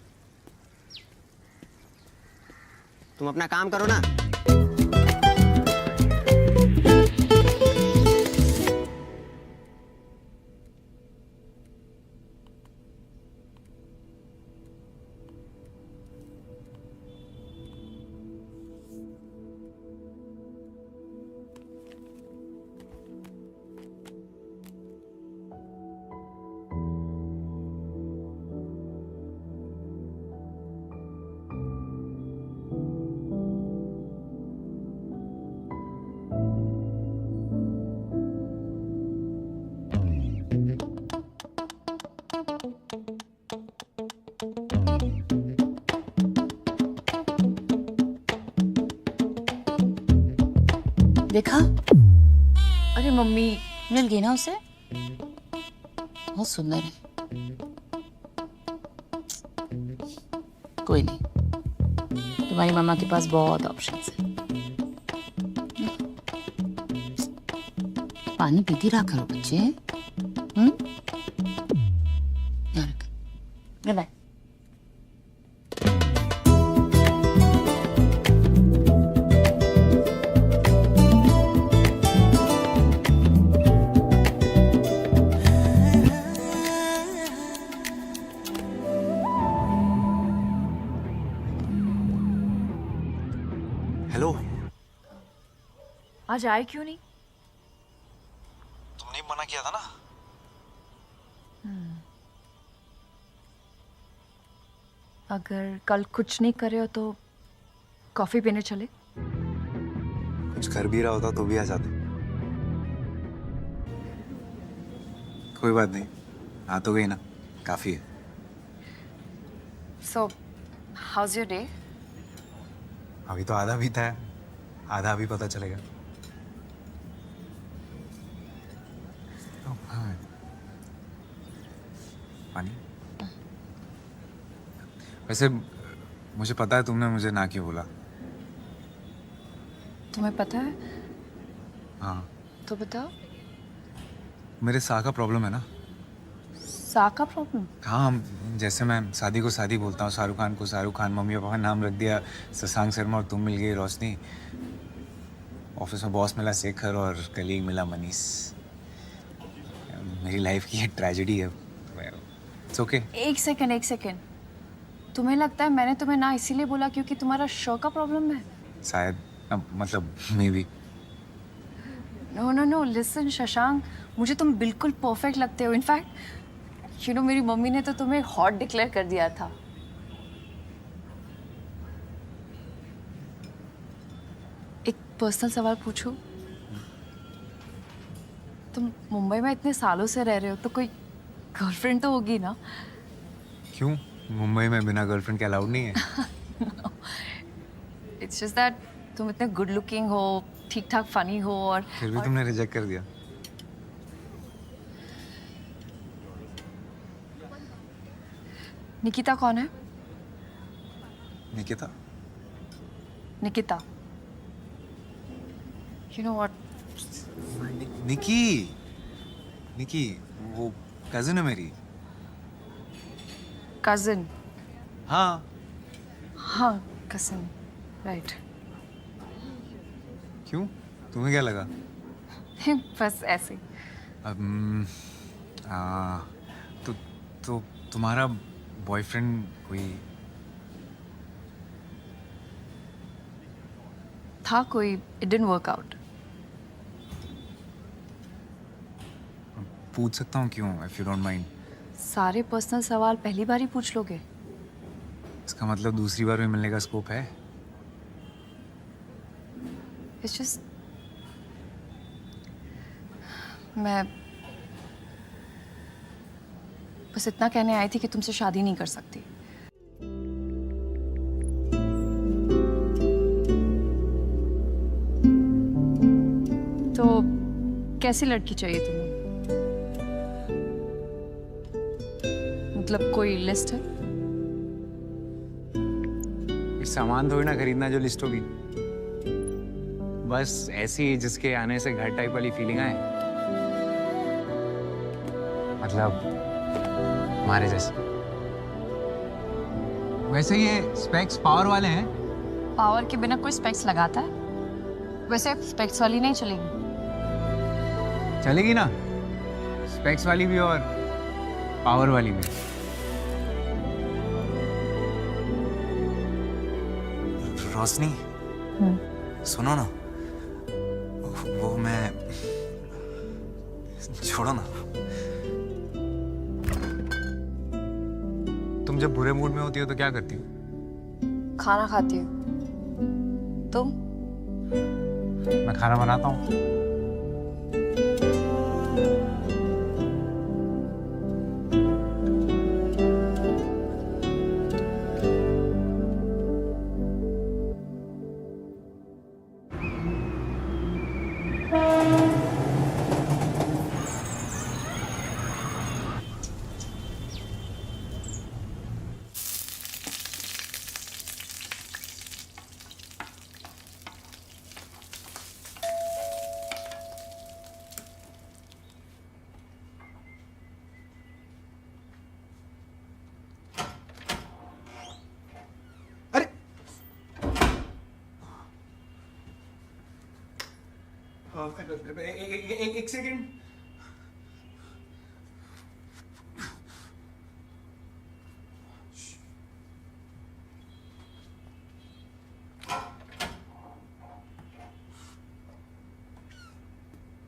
तुम अपना काम करो ना। देखा? अरे मम्मी, मिल गई ना उसे? बहुत सुंदर है। कोई नहीं, तुम्हारी मम्मा के पास बहुत ऑप्शंस है। पानी पीती रहा करो बच्चे। Goodbye. हेलो। आज आए क्यों नहीं? तुमने मना किया था ना। अगर कल कुछ नहीं करे हो तो कॉफी पीने चले? कुछ कर भी रहा होता तो भी आ जाते। कोई बात नहीं, आ तो गई ना, काफी है। So, how's your day? अभी तो आधा बीता है, आधा अभी पता चलेगा। हाँ, पानी। वैसे मुझे पता है तुमने मुझे ना क्यों बोला। तुम्हें पता है? हाँ, तो बताओ। मेरे साह का प्रॉब्लम है ना। साह का प्रॉब्लम? हाँ, जैसे मैं शादी को शादी बोलता हूँ, शाहरुख खान को शाहरुख खान, मम्मी पापा का नाम रख दिया शशांक शर्मा, और तुम मिल गई रोशनी। ऑफिस में बॉस मिला शेखर और कलीग मिला मनीष। मेरी लाइफ की ये ट्रेजेडी है। It's okay. एक सेकंड। तुम्हें लगता है मैंने तुम्हें ना इसीलिए बोला क्योंकि तुम्हारा शो का प्रॉब्लम है? शायद, मतलब maybe. No listen Shashank, मुझे तुम बिल्कुल परफेक्ट लगते हो। इनफैक्ट मेरी मम्मी ने तो तुम्हें हॉट डिक्लेयर कर दिया था। एक पर्सनल सवाल पूछूं? तुम मुंबई में इतने सालों से रह रहे हो तो कोई गर्लफ्रेंड तो होगी ना? क्यों? मुंबई में बिना गर्लफ्रेंड के अलाउड नहीं है? इट्स जस्ट दैट तुम इतने गुड लुकिंग हो, ठीक ठाक फनी हो, और फिर भी तुमने रिजेक्ट कर दिया। निकिता कौन है? Nikita? Nikita, you know what? निकी, वो कजिन है मेरी। कजिन? हाँ कजिन, राइट। क्यों? तुम्हें क्या लगा? बस ऐसे। तो तुम्हारा बॉयफ्रेंड कोई था? कोई? It didn't work out. पूछ सकता हूँ क्यों, इफ यू डोंट माइंड? सारे पर्सनल सवाल पहली बार ही पूछ लोगे? इसका मतलब दूसरी बार भी मिलने का स्कोप है? It's just मैं बस इतना कहने आई थी कि तुमसे शादी नहीं कर सकती। तो कैसी लड़की चाहिए तुम्हें? मतलब कोई लिस्ट है? सामान थोड़ी ना खरीदना जो लिस्ट होगी, बस ऐसी जिसके आने से घर टाइप वाली फीलिंग आए, मतलब हमारे जैसे। वैसे ये स्पेक्स पावर वाले हैं। पावर के बिना कोई स्पेक्स लगाता है? वैसे स्पेक्स वाली नहीं चलेगी। चलेगी ना, स्पेक्स वाली भी और पावर वाली भी। रोशनी, सुनो ना, वो मैं, छोड़ो ना। तुम जब बुरे मूड में होती हो तो क्या करती हो? खाना खाती हूँ। तुम? मैं खाना बनाता हूँ। एक सेकंड।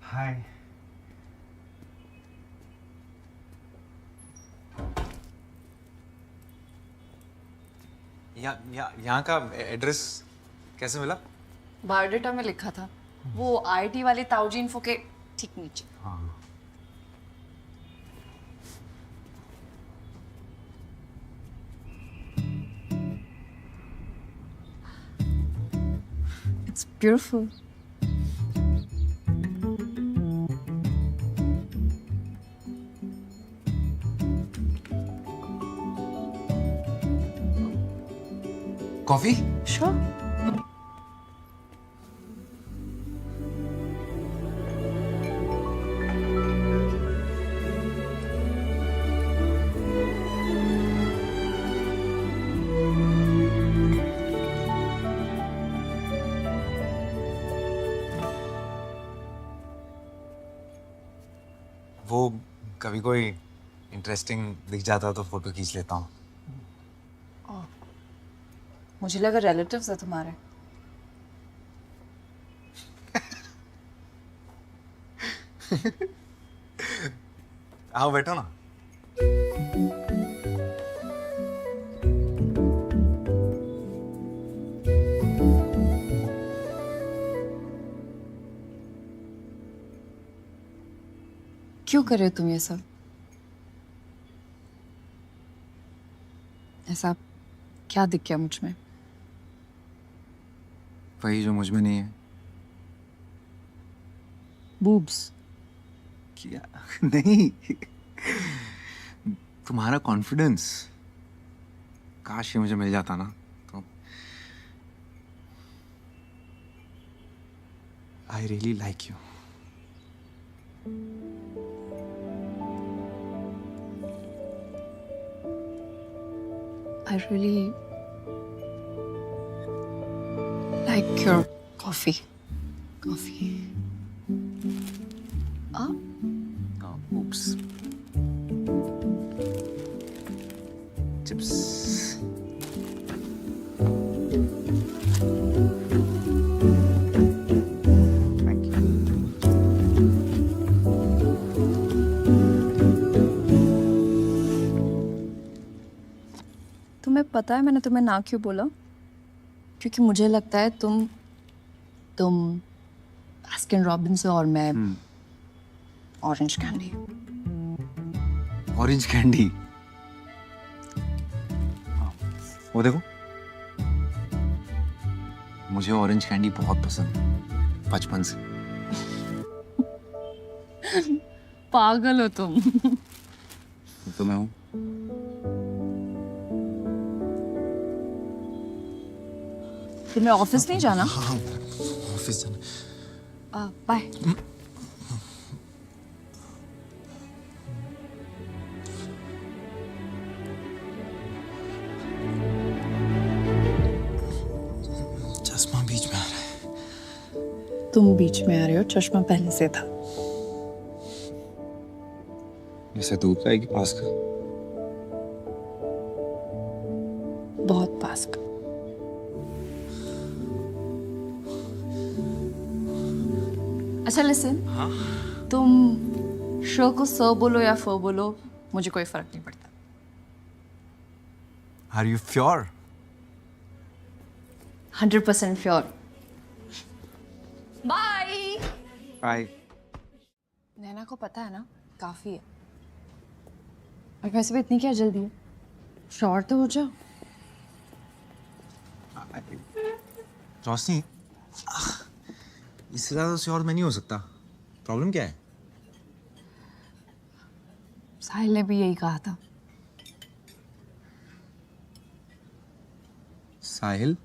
हाय। यहाँ का एड्रेस कैसे मिला? बायोडाटा में लिखा था, वो आईटी वाले ताऊजी इन्फो के ठीक नीचे। It's beautiful. कॉफी? Sure. वो कभी कोई इंटरेस्टिंग दिख जाता तो फोटो खींच लेता हूँ। मुझे लगा रिलेटिव्स है तुम्हारे। आओ बैठो ना। क्यों कर रहे हो तुम ये सब? ऐसा क्या दिख गया मुझ में? वही जो मुझ में नहीं है। बूब्स? क्या? नहीं, तुम्हारा कॉन्फिडेंस। काश ये मुझे मिल जाता ना तो। I really like you. I really like your coffee. Coffee. Ah? Oh, oops. Chips. Thank you. तुम्हें पता है मैंने तुम्हें ना क्यों बोला? क्योंकि मुझे लगता है तुम बास्किन रॉबिन्स और मैं ऑरेंज कैंडी। Orange candy? वो देखो, मुझे ऑरेंज कैंडी बहुत पसंद है बचपन से। पागल हो तुम। तो मैं हूँ। तुम्हें ऑफिस नहीं जाना? हाँ ऑफिस जाना। बाय। चश्मा बीच में आ रहा है। तुम बीच में आ रहे हो, चश्मा पहले से था। जैसे दूर का है कि पास का? बहुत पास का। अच्छा लिसन, हाँ? तुम शो को स बोलो या फ बोलो, मुझे कोई फर्क नहीं पड़ता। Are you sure? 100% sure. Bye. Bye. Naina को पता है ना, काफी है। और वैसे भी इतनी क्या जल्दी है, श्योर तो हो जाओ। रोशनी, इससे ज्यादा श्योर मैं नहीं हो सकता। प्रॉब्लम क्या है? साहिल ने भी यही कहा था। साहिल?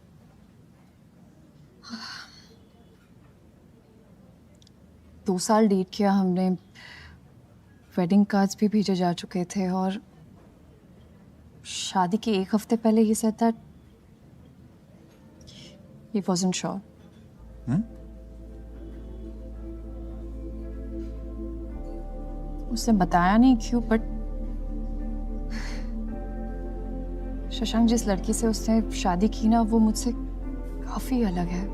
दो साल डेट किया हमने, वेडिंग कार्ड्स भी भेजे जा चुके थे और शादी के एक हफ्ते पहले ही said that he wasn't sure. उसने बताया नहीं क्यों, बट शशांक जिस लड़की से उसने शादी की ना, वो मुझसे काफी अलग है।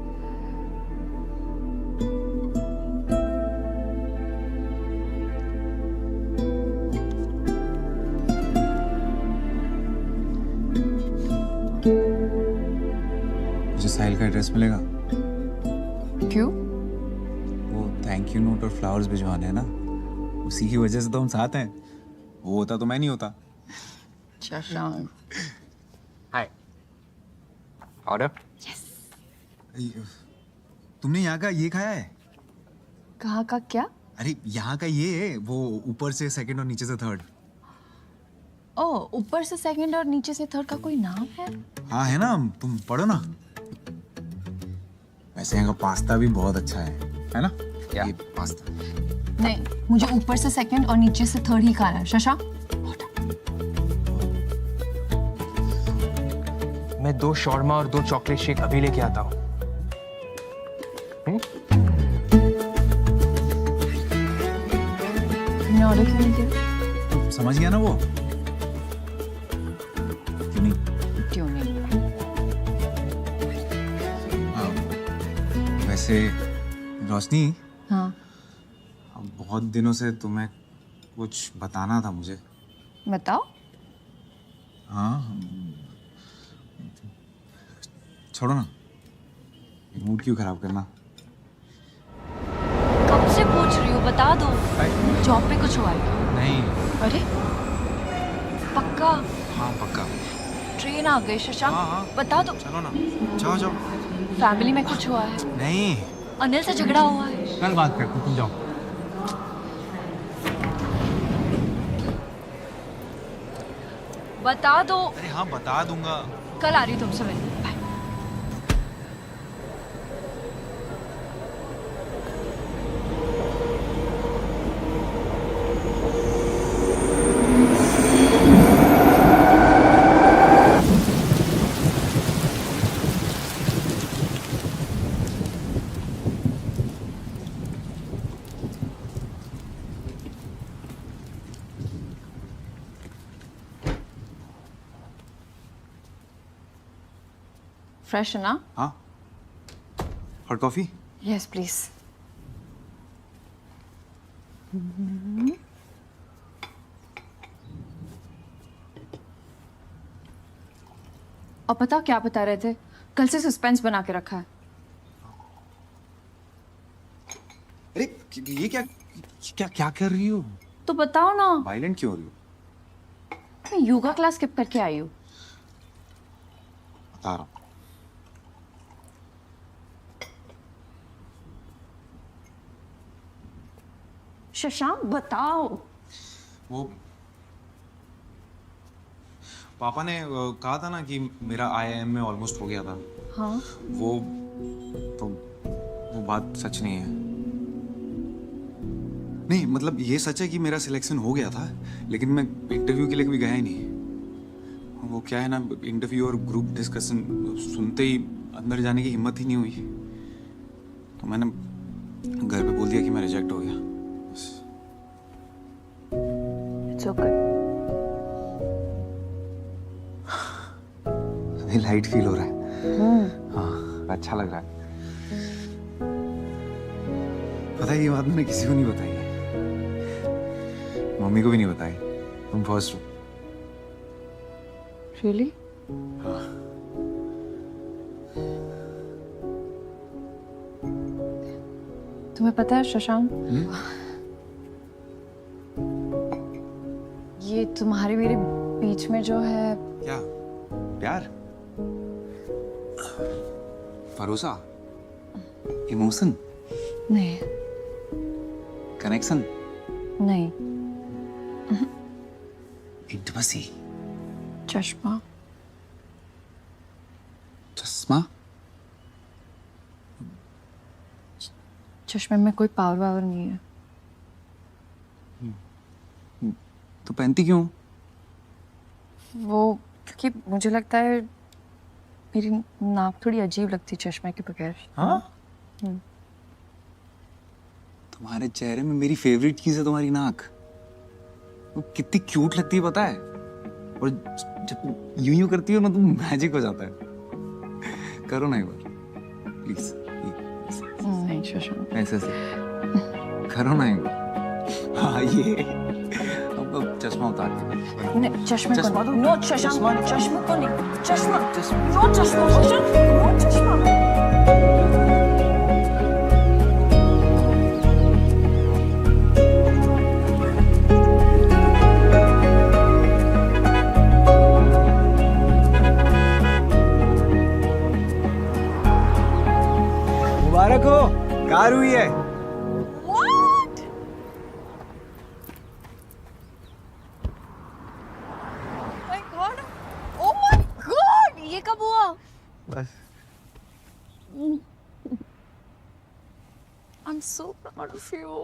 मुझे साहिल का एड्रेस मिलेगा? क्यों? वो थैंक यू नोट और फ्लावर्स भिजवाने हैं ना, उसी की वजह से तो हम साथ हैं। वो होता तो मैं नहीं होता। शशांक। हाय। ऑर्डर? यस। तुमने यहाँ का ये खाया है? कहाँ का क्या? अरे यहाँ का ये है, वो ऊपर से सेकंड और नीचे से थर्ड। ओह, ऊपर से सेकंड और नीचे से थर्ड का कोई नाम है? हाँ है ना, तुम पढ़ो ना। वैसे यहाँ का पास्ता भी बहुत अच्छा है ना? क्या? ये पास्ता। नहीं, मुझे ऊपर से सेकंड और नीचे से थर्ड ही खाना है। शशांक? मैं 2 शॉर्मा और 2 चॉकलेट शेक अभी लेके आता हूँ। तुमने ऑर्डर क्यों नहीं किया? समझ गया ना वो? क्यों नहीं? क्यों नहीं? वैसे रोशनी, हाँ। अब बहुत दिनों से तुम्हें कुछ बताना था मुझे। बताओ। हाँ, छोड़ो ना, मूड क्यों खराब करना। कब से पूछ रही हो, बता दो। जॉब पे कुछ हुआ है? नहीं। अरे पक्का? हाँ पक्का। ट्रेन आ गई शशांक। हाँ। बता दो। चलो ना, जाओ जाओ। फैमिली में कुछ हुआ है? नहीं। अनिल से झगड़ा हुआ है? कल बात करते, तुम जाओ। बता दो। अरे हाँ बता दूंगा। कल आ रही हूँ तुमसे मिलने। बाय। फ्रेश है ना? हाँ। Hot coffee? Yes please. और पता क्या बता रहे थे? कल से सस्पेंस बना के रखा है। अरे ये क्या क्या क्या कर रही हो? तो बताओ ना। वायलेंट क्यों हो रही हो? मैं योगा क्लास स्किप करके आई हूँ। बता रहा हूँ। शशांक बताओ। वो पापा ने कहा था ना कि मेरा IIM में ऑलमोस्ट हो गया था। हाँ वो बात सच नहीं है। नहीं मतलब ये सच है कि मेरा सिलेक्शन हो गया था, लेकिन मैं इंटरव्यू के लिए कभी गया ही नहीं। वो क्या है ना, इंटरव्यू और ग्रुप डिस्कशन सुनते ही अंदर जाने की हिम्मत ही नहीं हुई, तो मैंने घर पे बोल दिया कि मैं रिजेक्ट हो गया। It's okay. अभी लाइट फील हो रहा है। हाँ अच्छा लग रहा है। पता है ये बात मैंने किसी को नहीं बताई है, मम्मी को भी नहीं बताई। तुम फर्स्ट हो। Really? हाँ। तुम्हें पता है शशांक, ये तुम्हारे मेरे बीच में जो है क्या? प्यार? भरोसा? इमोशन? नहीं कनेक्शन? नहीं, इंटिमेसी? चश्मा। चश्मा? चश्मे में कोई पावर वावर नहीं है। तो पहनती क्यों? वो क्योंकि मुझे लगता है मेरी नाक थोड़ी अजीब लगती है चश्मे के बगैर। हाँ? तुम्हारे चेहरे में मेरी फेवरेट चीज है तुम्हारी नाक। वो कितनी क्यूट लगती है पता है, और जब यूं करती हो ना तुम मैजिक हो जाता है। करो ना एक बार प्लीज। नहीं शशांक, ऐसे ऐसे करो ना एक बार। हाँ ये अब चश्मा उतार के। नहीं चश्मे को चश्मा नहीं। तो- नो शशांक, चश्मे को नहीं। चश्मा नो चश्मा शशांक, नो चश्मा। मुबारक हो, कार हुई है। My God! Oh my God! ये कब हुआ? बस I'm so proud of you.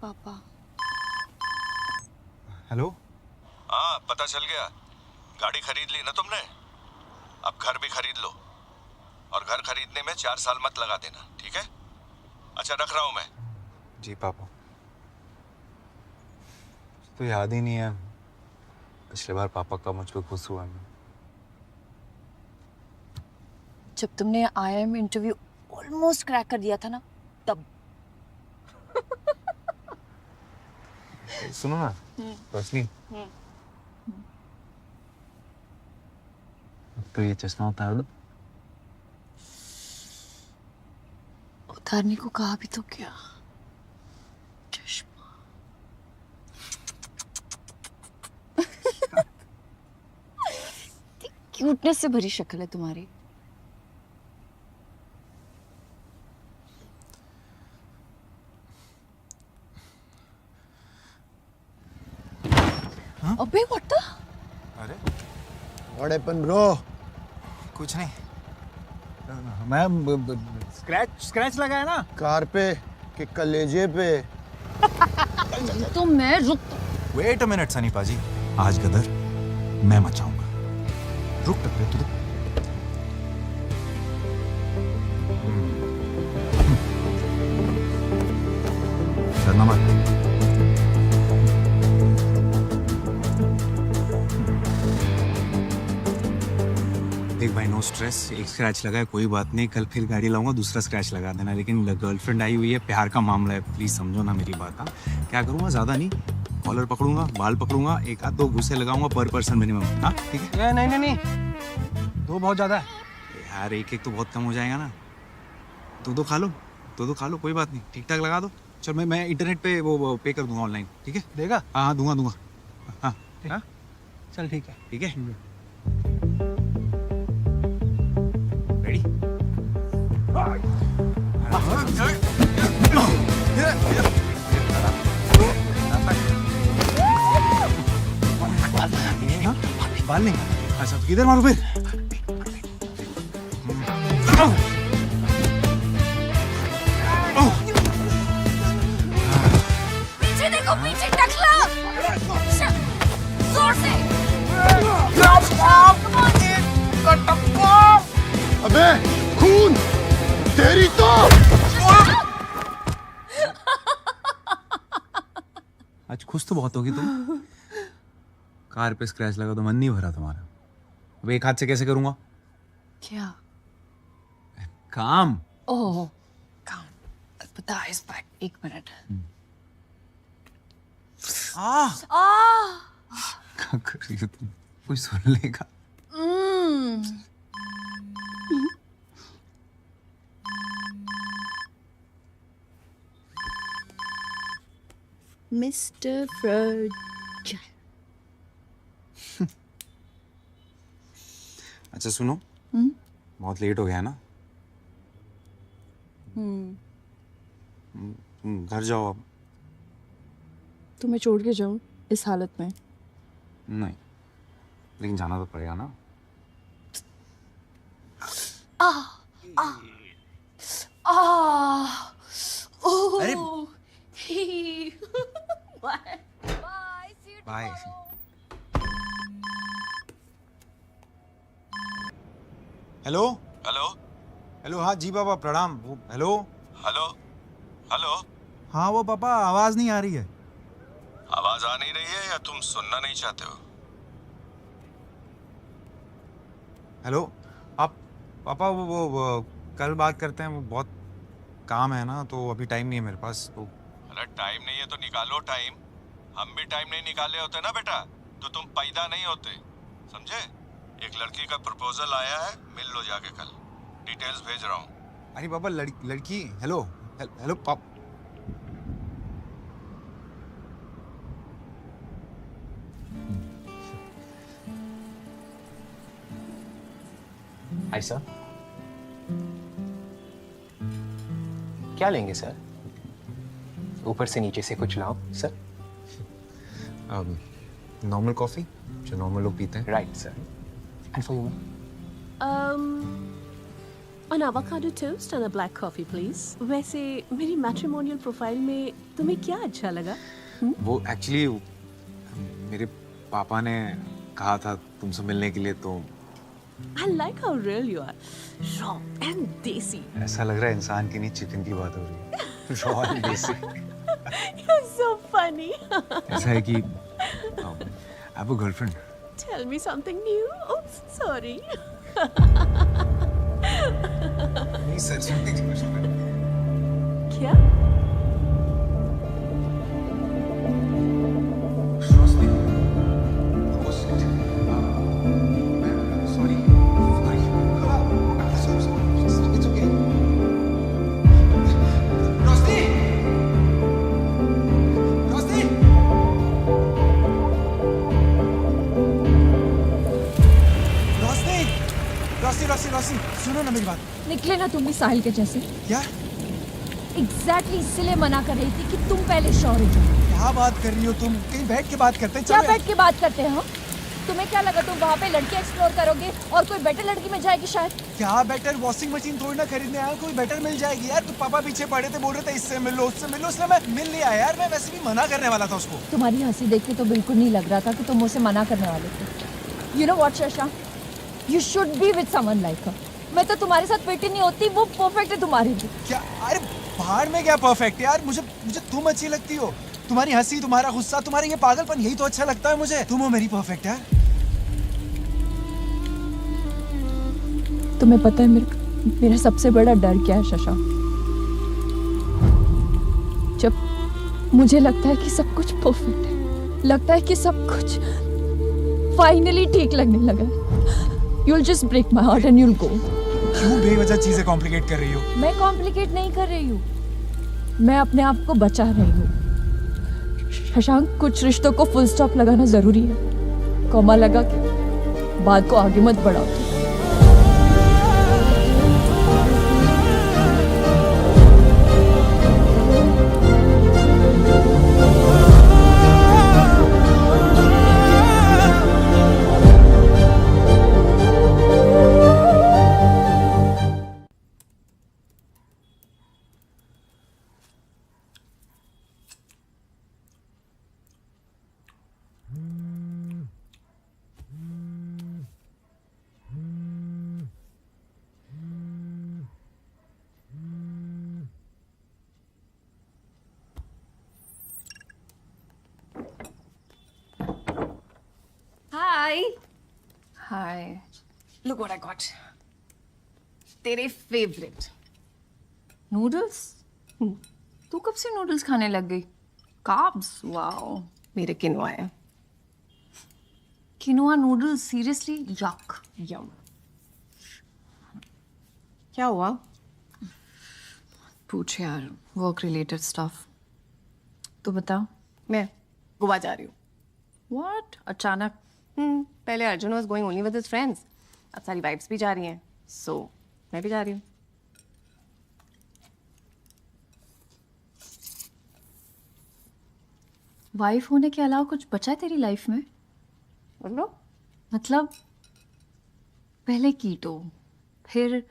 पापा। हेलो। हाँ पता चल गया, गाड़ी खरीद ली ना तुमने, अब घर भी खरीद लो, और घर खरीदने में 4 साल मत लगा देना, ठीक है? अच्छा रख रहा हूं मैं। जी पापा। तो याद ही नहीं है पिछले बार पापा का मुझ पर खुश हुआ मैं। जब तुमने IIM इंटरव्यू ऑलमोस्ट क्रैक कर दिया था ना, तब। सुनो ना रोशनी, तो ये चश्मा उतार दो। उतारने को कहा भी तो क्या? चश्मा। क्यूटनेस से भरी शक्ल है तुम्हारी। अबे व्हाट द? अरे व्हाट हैपेंड ब्रो? कुछ नहीं, मैं स्क्रैच लगा है ना कार पे कि कलेजे पे? तो मैं रुक। वेट अ मिनट सनी पाजी, आज गदर मैं मचाऊंगा। रुक टकरे तू। डरना मत। देख भाई नो स्ट्रेस, एक स्क्रैच लगा है कोई बात नहीं, कल फिर गाड़ी लाऊंगा दूसरा स्क्रैच लगा देना, लेकिन गर्लफ्रेंड आई हुई है, प्यार का मामला है, प्लीज समझो ना मेरी बात। हाँ क्या करूंगा, ज्यादा नहीं, कॉलर पकड़ूंगा, बाल पकड़ूंगा, एक आध 2 घुसे लगाऊंगा पर पर्सन मिनिमम। हाँ ठीक है? नहीं 2 बहुत ज्यादा है यार, एक तो बहुत कम हो जाएगा ना, 2 खा लो, 2 खा लो, कोई बात नहीं, ठीक ठाक लगा दो। चल मैं इंटरनेट पे वो पे कर दूंगा ऑनलाइन, ठीक है? देगा? हाँ दूंगा। हाँ हाँ चल ठीक है। ठीक है रेडी? बाल नहीं काटे। अच्छा तो किधर मारू फिर? पीछे देखो, पीछे टकला। जोर से। अबे खून तेरी तो। आज खुश तो बहुत होगी तुम। कार पे स्क्रैच लगा तो मन नहीं भरा तुम्हारा। अब एक हाथ से कैसे करूंगा क्या? काम? ओह काम। पता है इस बैग, एक मिनट। क्या कर रही हो तुम? कोई सुन लेगा। Mister fragile. अच्छा सुनो, बहुत लेट हो गया ना, तुम घर जाओ अब। तुम्हें छोड़ के जाऊं इस हालत में? नहीं, लेकिन जाना तो पड़ेगा ना। अरे बाय। हेलो हेलो हेलो, हाँ जी पापा प्रणाम। Hello hello hello. हाँ वो पापा आवाज नहीं आ रही है। आवाज आ नहीं रही है या तुम सुनना नहीं चाहते हो? हेलो आप पापा, वो कल बात करते हैं, वो बहुत काम है ना, तो अभी टाइम नहीं है मेरे पास। तो अरे टाइम नहीं है तो निकालो टाइम। हम भी टाइम नहीं निकाले होते ना बेटा तो तुम पैदा नहीं होते, समझे? एक लड़की का प्रपोजल आया है, मिल लो जाके कल। डिटेल्स भेज रहा हूँ। अरे पापा लड़की। हेलो हेलो पाप। हाय सर, क्या लेंगे सर? ऊपर से नीचे से कुछ लाओ सर। नॉर्मल कॉफी जो नॉर्मल लोग पीते हैं। Right sir. And for you? An avocado toast and a black coffee, please. वैसे मेरी मैट्रिमोनियल प्रोफाइल में तुम्हें क्या अच्छा लगा? वो एक्चुअली मेरे पापा ने कहा था तुमसे मिलने के लिए, तो I like how real you are, raw and desi. ऐसा लग रहा है इंसान की नहीं चिकन की बात हो रही है। रॉ एंड देसी। You're so funny. ऐसा है कि I have a girlfriend. Tell me something new. Oops, sorry. नहीं सच में। क्या? रोशनी सुनो ना मेरी बात। निकले ना तुम भी साहिल के जैसे। क्या? एग्जैक्टली इसलिए मना कर रही थी कि तुम पहले श्योर हो जाओ। क्या बात कर रही हो तुम? कहीं बैठ के बात करते हैं। क्या बैठ के बात करते हैं? तुम्हें क्या लगा तुम वहाँ पे लड़की एक्सप्लोर करोगे और कोई बेटर लड़की मिल जाएगी शायद? क्या बेटर? वॉशिंग मशीन थोड़ी ना खरीदने आया, कोई बेटर मिल जाएगी यार। तो पापा पीछे पड़े थे, बोल रहे थे इससे मिल लो उससे मिल लो, इसलिए मैं मिल नहीं आया यार। मैं वैसे भी मना करने वाला था उसको। तुम्हारी हंसी देख के तो बिल्कुल नहीं लग रहा था कि तुम मुझसे मना करने वाले थे। You know what Shasha, you should be with someone like her. मैं तो तुम्हारे साथ फिट ही नहीं होती, वो परफेक्ट है तुम्हारे लिए। क्या? अरे बाहर में क्या परफेक्ट यार, मुझे तुम अच्छी लगती हो। तुम्हारी हंसी, तुम्हारा गुस्सा, तुम्हारी ये पागलपन, यही तो अच्छा लगता है मुझे। तुम हो मेरी परफेक्ट यार। तुम्हें पता है मेरा सबसे बड़ा डर क्या है शशा? जब मुझे लगता है कि सब कुछ परफेक्ट है, लगता है कि सब कुछ फाइनली ठीक लगने लगा, you'll just break my heart and you'll go. क्यों बेवजह चीजें कॉम्प्लिकेट कर रही हो? मैं कॉम्प्लिकेट नहीं कर रही हूँ, मैं अपने आप को बचा रही हूँ। शशांक, कुछ रिश्तों को फुल स्टॉप लगाना जरूरी है, कॉमा लगा के बात को आगे मत बढ़ाओ। हाय लुक व्हाट आई गॉट तेरे फेवरेट नूडल्स? तू कब से नूडल्स खाने लग गई? कार्ब्स? वाओ मेरे किनोआ है किनोआ नूडल्स? सीरियसली? यक। यम क्या हुआ? पूछ यार, वर्क रिलेटेड स्टफ। तो बता। मैं गोवा जा रही हूँ। व्हाट? अचानक? पहले Arjun was going only with his friends, अब सारी वाइफ्स भी जा रही हैं, सो मैं भी जा रही हूँ। वाइफ होने के अलावा कुछ बचा है तेरी लाइफ में? मतलब पहले कीटो, फिर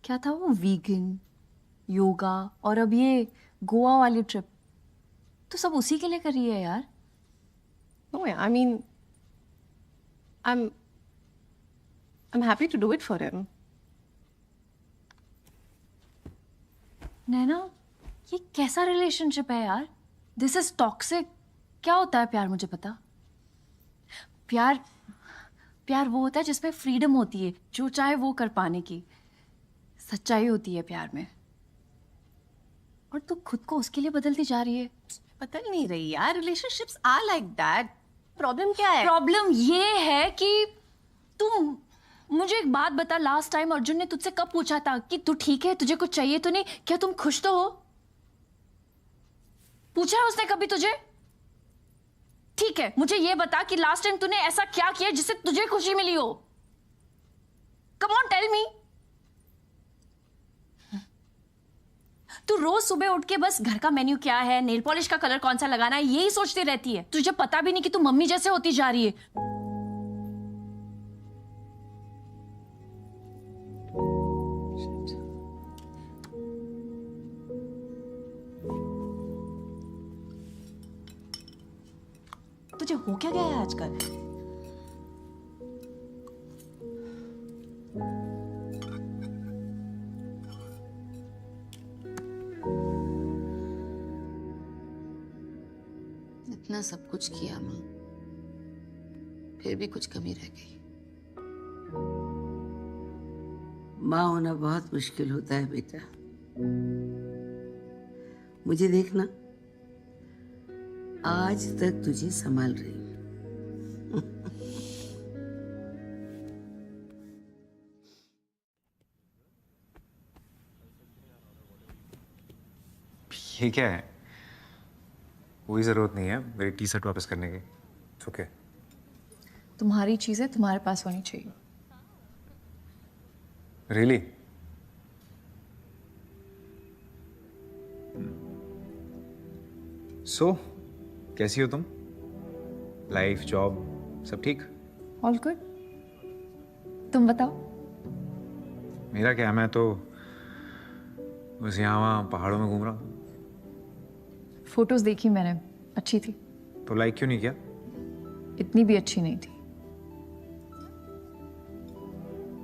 क्या था वो, वीगन, योगा, और अब ये गोवा वाली ट्रिप। तो सब उसी के लिए कर रही है यार? No, I mean, I'm happy to do it for him. नैना, ये कैसा रिलेशनशिप है यार? This is toxic. क्या होता है प्यार, मुझे पता। प्यार वो होता है जिसमें फ्रीडम होती है, जो चाहे वो कर पाने की। सच्चाई होती है प्यार में। और तू खुद को उसके लिए बदलती जा रही है। बदल नहीं रही यार, relationships are like that. Problem क्या है? प्रॉब्लम ये है कि तुम मुझे एक बात बता, लास्ट टाइम अर्जुन ने तुझसे कब पूछा था कि तू ठीक है, तुझे कुछ चाहिए तो नहीं, क्या तुम खुश तो हो? पूछा है उसने कभी तुझे? ठीक है, मुझे ये बता कि लास्ट टाइम तूने ऐसा क्या किया जिससे तुझे खुशी मिली हो? Come on tell me. तू रोज सुबह उठ के बस घर का मेन्यू क्या है, नेल पॉलिश का कलर कौन सा लगाना है, यही सोचती रहती है। तुझे पता भी नहीं कि तू मम्मी जैसे होती जा रही है। तुझे हो क्या गया है आजकल? इतना सब कुछ किया माँ, फिर भी कुछ कमी रह गई। माँ होना बहुत मुश्किल होता है बेटा। मुझे देखना, आज तक तुझे संभाल रही हूँ। ये क्या है? कोई जरूरत नहीं है मेरी टी शर्ट वापस करने की। ओके, तुम्हारी चीजें तुम्हारे पास होनी चाहिए। रियली? सो कैसी हो तुम? लाइफ, जॉब, सब ठीक? All good. तुम बताओ। मेरा क्या, मैं तो बस यहाँ वहाँ पहाड़ों में घूम रहा हूँ। फोटोज देखी मैंने, अच्छी थी। तो लाइक क्यों नहीं किया? इतनी भी अच्छी नहीं थी।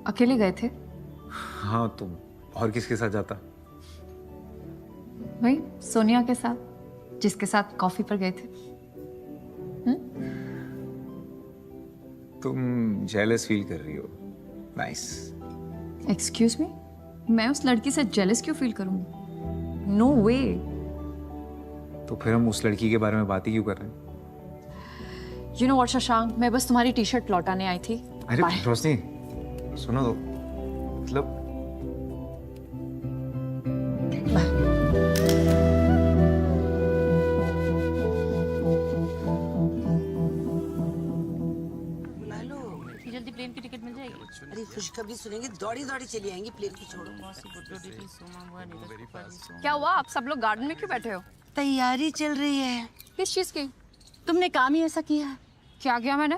अकेले गए थे? हाँ, तुम और किसके साथ जाता? वही सोनिया के साथ, जिसके साथ कॉफी पर गए थे। तुम जेलस फील कर रही हो। नाइस। एक्सक्यूज मी, मैं उस लड़की से जेलस क्यों फील करूंगी? नो वे। तो फिर हम उस लड़की के बारे में बात ही क्यों कर रहे हैं? यू नो व्हाट शशांक, मैं बस तुम्हारी टी शर्ट लौटाने आई थी। अरे रोशनी, सुनो तो, मतलब जल्दी प्लेन की टिकट मिल जाएगी। अरे खुशखबरी सुनेंगे, दौड़ी दौड़ी चली आएंगी, प्लेन की छोड़ो। क्या हुआ, आप सब लोग गार्डन में क्यों बैठे हो? तैयारी चल रही है। किस चीज की? तुमने काम ही ऐसा किया। क्या किया मैंने?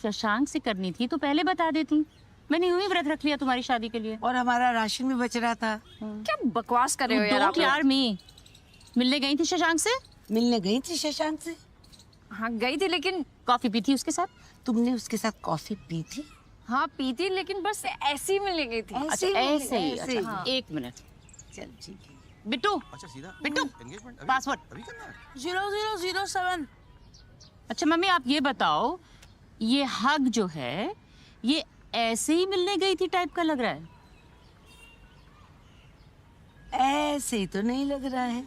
शशांक से करनी थी तो पहले बता देती। मैंने यूं ही व्रत रख लिया तुम्हारी शादी के लिए। और हमारा राशन भी बच रहा था। क्या बकवास कर रहे हो यार आप लोग? यार मी मिलने गई थी शशांक से? मिलने गई थी शशांक से? हाँ गई थी, लेकिन कॉफी पी थी उसके साथ? तुमने उसके साथ कॉफी पी थी? हाँ पी थी, लेकिन बस ऐसे ही मिलने गई थी। अच्छा ऐसे ही। अच्छा, हाँ। एक मिनट। चल ठीक है। बिट्टू, अच्छा सीधा बिट्टू, पासवर्ड अभी करना है? 0007। अच्छा मम्मी आप ये बताओ, ये हग जो है ये ऐसे ही मिलने गई थी टाइप का लग रहा है। ऐसे ही तो नहीं लग रहा है।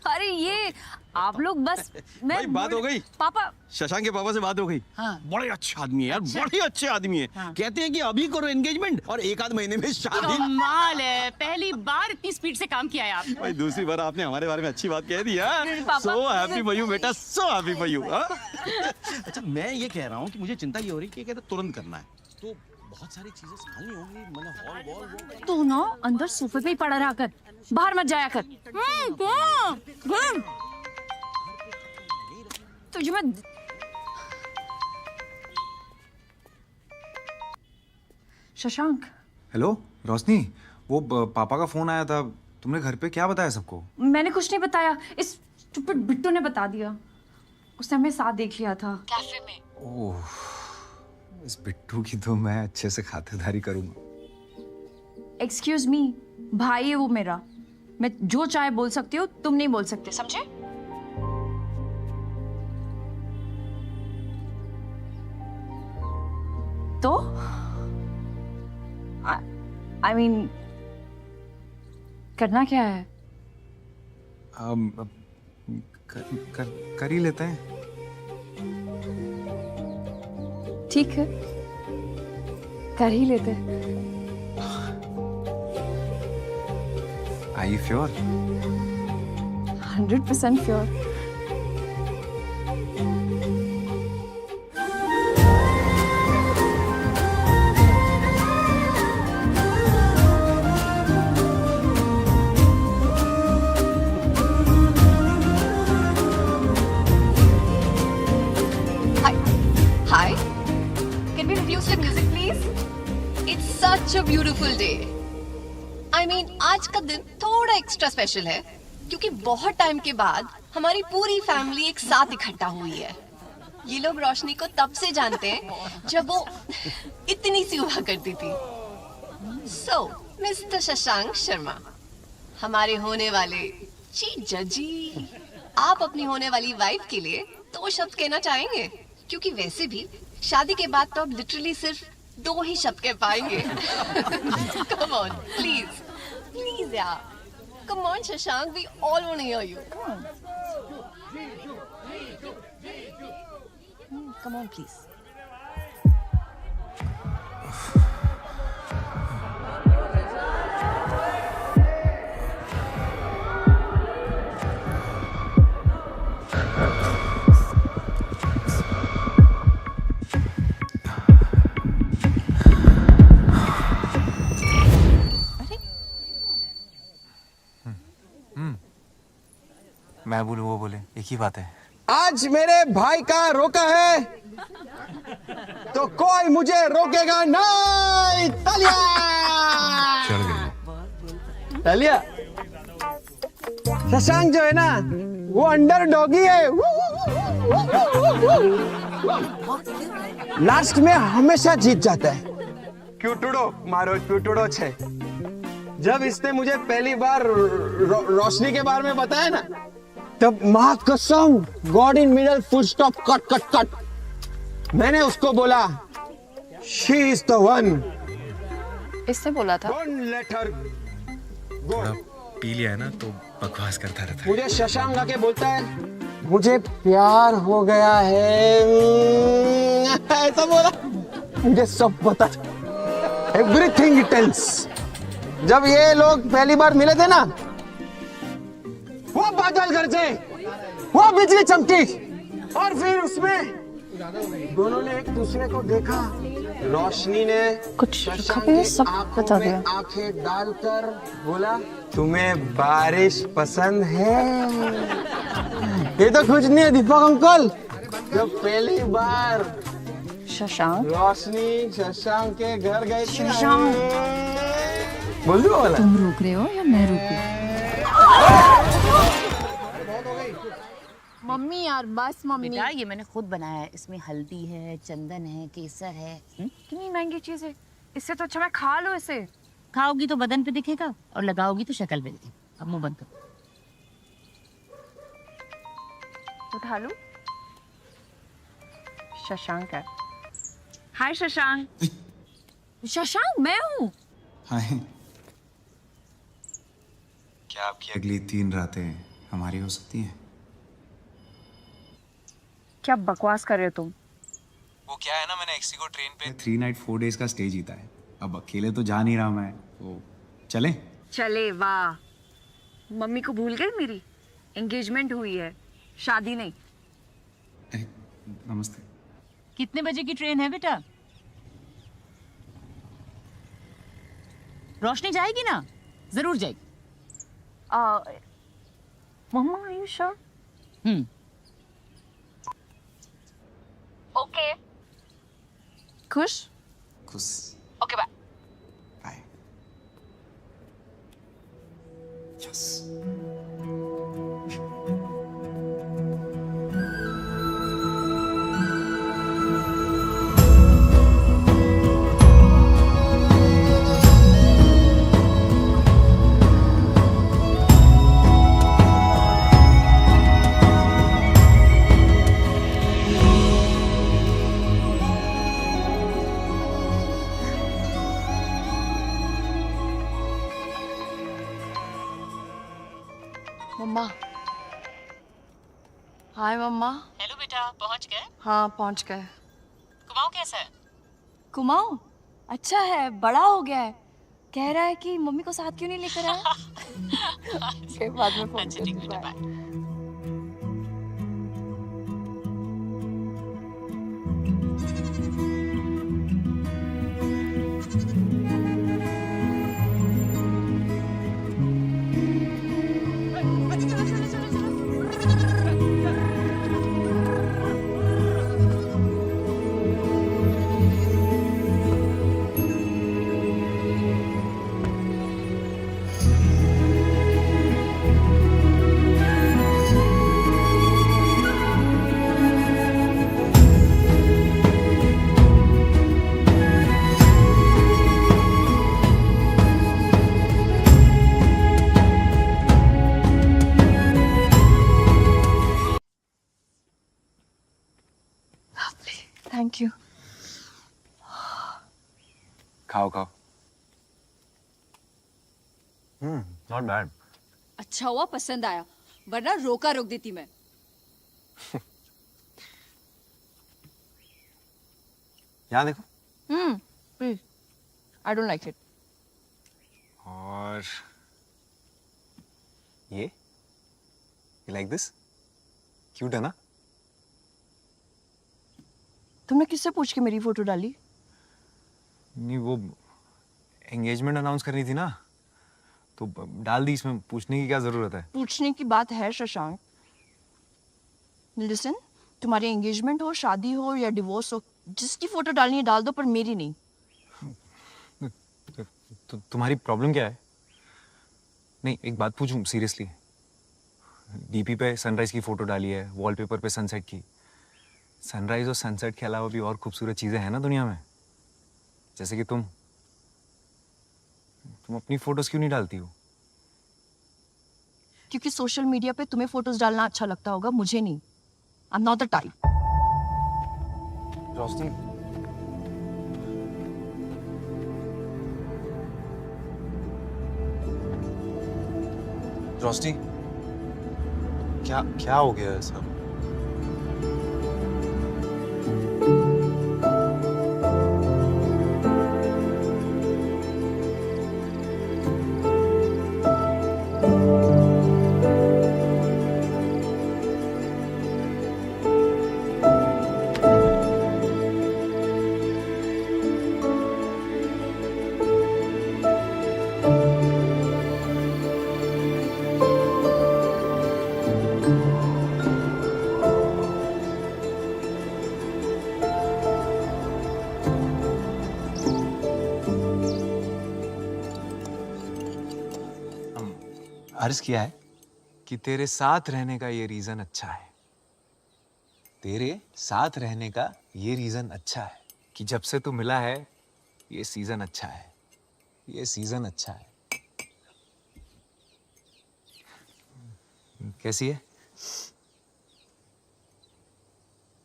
अरे ये आप लोग बस भाई बात हो गई। पापा शशांक के पापा से बात हो गई। हाँ। बड़े अच्छे आदमी है यार, बड़े अच्छे आदमी है। हाँ। कहते हैं कि अभी करो एंगेजमेंट और 1 आध महीने में शादी। कमाल है, पहली बार इतनी स्पीड से काम किया है आपने। भाई दूसरी बार आपने हमारे बारे में अच्छी बात कह दी है। पापा, सो हैप्पी फॉर यू बेटा, सो हैप्पी फॉर यू। अच्छा मैं ये कह रहा हूँ कि मुझे चिंता ये हो रही है कि कहते तुरंत करना है, तो बहुत सारी चीजें संभालनी होंगी, मतलब हॉल वॉल। तू ना अंदर सोफे पे ही पड़ा रहा कर, बाहर मत जाया कर। तुझे मैं शशांक। हेलो रोशनी, वो पापा का फोन आया था, तुमने घर पे क्या बताया सबको? मैंने कुछ नहीं बताया, इस स्टूपिड बिट्टू ने बता दिया। उसने हमें साथ देख लिया था कैफे में। ओह, इस बिट्टू की तो मैं अच्छे से खातिरदारी करूंगा। एक्सक्यूज मी, भाई है वो मेरा, मैं जो चाहे बोल सकती हूँ, तुम नहीं बोल सकते, समझे? तो आई मीन करना क्या है? कर ही लेते हैं। ठीक है, कर ही लेते हैं। Are you sure? 100% sure. Hi. Can we reduce the music, please? It's such a beautiful day. I mean, आज का दिन थोड़ा एक्स्ट्रा स्पेशल है क्योंकि बहुत टाइम के बाद हमारी पूरी फैमिली एक साथ इकट्ठा हुई है। ये लोग रोशनी को तब से जानते हैं जब वो इतनी सी हुआ करती थी। So, मिस्टर शशांक शर्मा, हमारे होने वाले जीजा जी, आप अपनी होने वाली वाइफ के लिए 2 शब्द कहना चाहेंगे? क्योंकि वैसे भी शादी के बाद तो आप लिटरली सिर्फ 2 ही शब्द कह पाएंगे। Come on, please, please यार, come on Shashank, we all want to hear you. Come on, please. मैं बोलूं वो बोले, एक ही बात है। आज मेरे भाई का रोका है तो कोई मुझे रोकेगा नहीं। तालिया चढ़ गई। तालिया। शशांक जो है ना, वो अंडर डॉगी है। लास्ट में हमेशा जीत जाता है। क्यूटुडो मारो, क्यूटुडो छे। जब इसने मुझे पहली बार रोशनी के बारे में बताया ना, तब माँ कसम, God in middle full stop cut cut cut, मैंने उसको बोला शी इज द वन। इसने बोला था don't let her go. P लिया है ना तो बकवास करता रहता है। मुझे शशांक आके बोलता है मुझे प्यार हो गया है, ऐसा बोला। मुझे सब पता था, एवरीथिंग ही टेल्स। जब ये लोग पहली बार मिले थे ना, वो बादल गरजे, वो बिजली चमकी, और फिर उसमें दोनों ने एक दूसरे को देखा। रोशनी ने कुछ सब बता दिया। आंखें डालकर बोला तुम्हें बारिश पसंद है। ये तो कुछ नहीं है दीपक अंकल। जब पहली बार शशांक, रोशनी शशांक के घर गई थी ना, शशांक, बोल दो वाला। तुम रोक रहे हो या मैं रोकूं? मम्मी यार, बस मम्मी। बेटा ये मैंने खुद बनाया है, इसमें हल्दी है, चंदन है, केसर है। कितनी महंगी चीज है, इससे तो अच्छा मैं खा लो इसे। खाओगी तो बदन पे दिखेगा और लगाओगी तो शक्ल पे दिखेगा। अब मुंह बंद करो। उठा लूं? शशांक है। हाय शशांक। शशांक मैं हूँ। हाय। क्या आपकी अगली 3 रातें हमारी हो सकती हैं? क्या बकवास कर रहे हो तुम? वो क्या है ना, मैंने एक्सी को ट्रेन पे 3 नाइट 4 डेज का स्टे जीता है। अब अकेले तो जा नहीं रहा मैं, तो चले? चले, वाह। मम्मी को भूल गई मेरी? एंगेजमेंट हुई है, शादी नहीं। नमस्ते। कितने बजे की ट्रेन है बेटा? रोशनी जाएगी ना? जरूर जाएगी। Mama are you sure? Okay. खुश? खुश। Okay bye. Bye. Yes. Mama. Hi mama. Hello बेटा, पहुंच गए? हाँ पहुंच गए। कुमाऊं कैसा है? कुमाऊं अच्छा है, बड़ा हो गया है। कह रहा है कि मम्मी को साथ क्यों नहीं लेकर आया। फिर बाद में फोन अच्छा ठीक बेटा, बाय। Thank you. खाओ खाओ। Not bad. अच्छा हुआ पसंद आया, वरना रोका रोक देती मैं। यहाँ देखो। Please, I don't like it. और ये लाइक दिस? क्यूट है ना? तुमने किससे पूछ के मेरी फोटो डाली? नहीं, वो एंगेजमेंट अनाउंस करनी थी ना, तो डाल दी। इसमें पूछने की क्या जरूरत है? पूछने की बात है शशांक। लिसन, तुम्हारी एंगेजमेंट हो, शादी हो या डिवोर्स हो, जिसकी फोटो डालनी है डाल दो, पर मेरी नहीं। तो तुम्हारी प्रॉब्लम क्या है? नहीं, एक बात पूछूं सीरियसली। डीपी पे सनराइज की फोटो डाली है, वॉलपेपर पे सनसेट की। सनराइज और सनसेट के अलावा भी और खूबसूरत चीजें हैं ना दुनिया में, जैसे कि तुम अपनी फोटोज क्यों नहीं डालती हो? क्योंकि सोशल मीडिया पे तुम्हें फोटोज डालना अच्छा लगता होगा, मुझे नहीं। I am not the type. Roshni, Roshni, क्या हो गया है सब? अर्ज किया है कि तेरे साथ रहने का ये रीजन अच्छा है। तेरे साथ रहने का ये रीजन अच्छा है कि जब से तू मिला है ये सीजन अच्छा है, ये सीजन अच्छा है। कैसी है?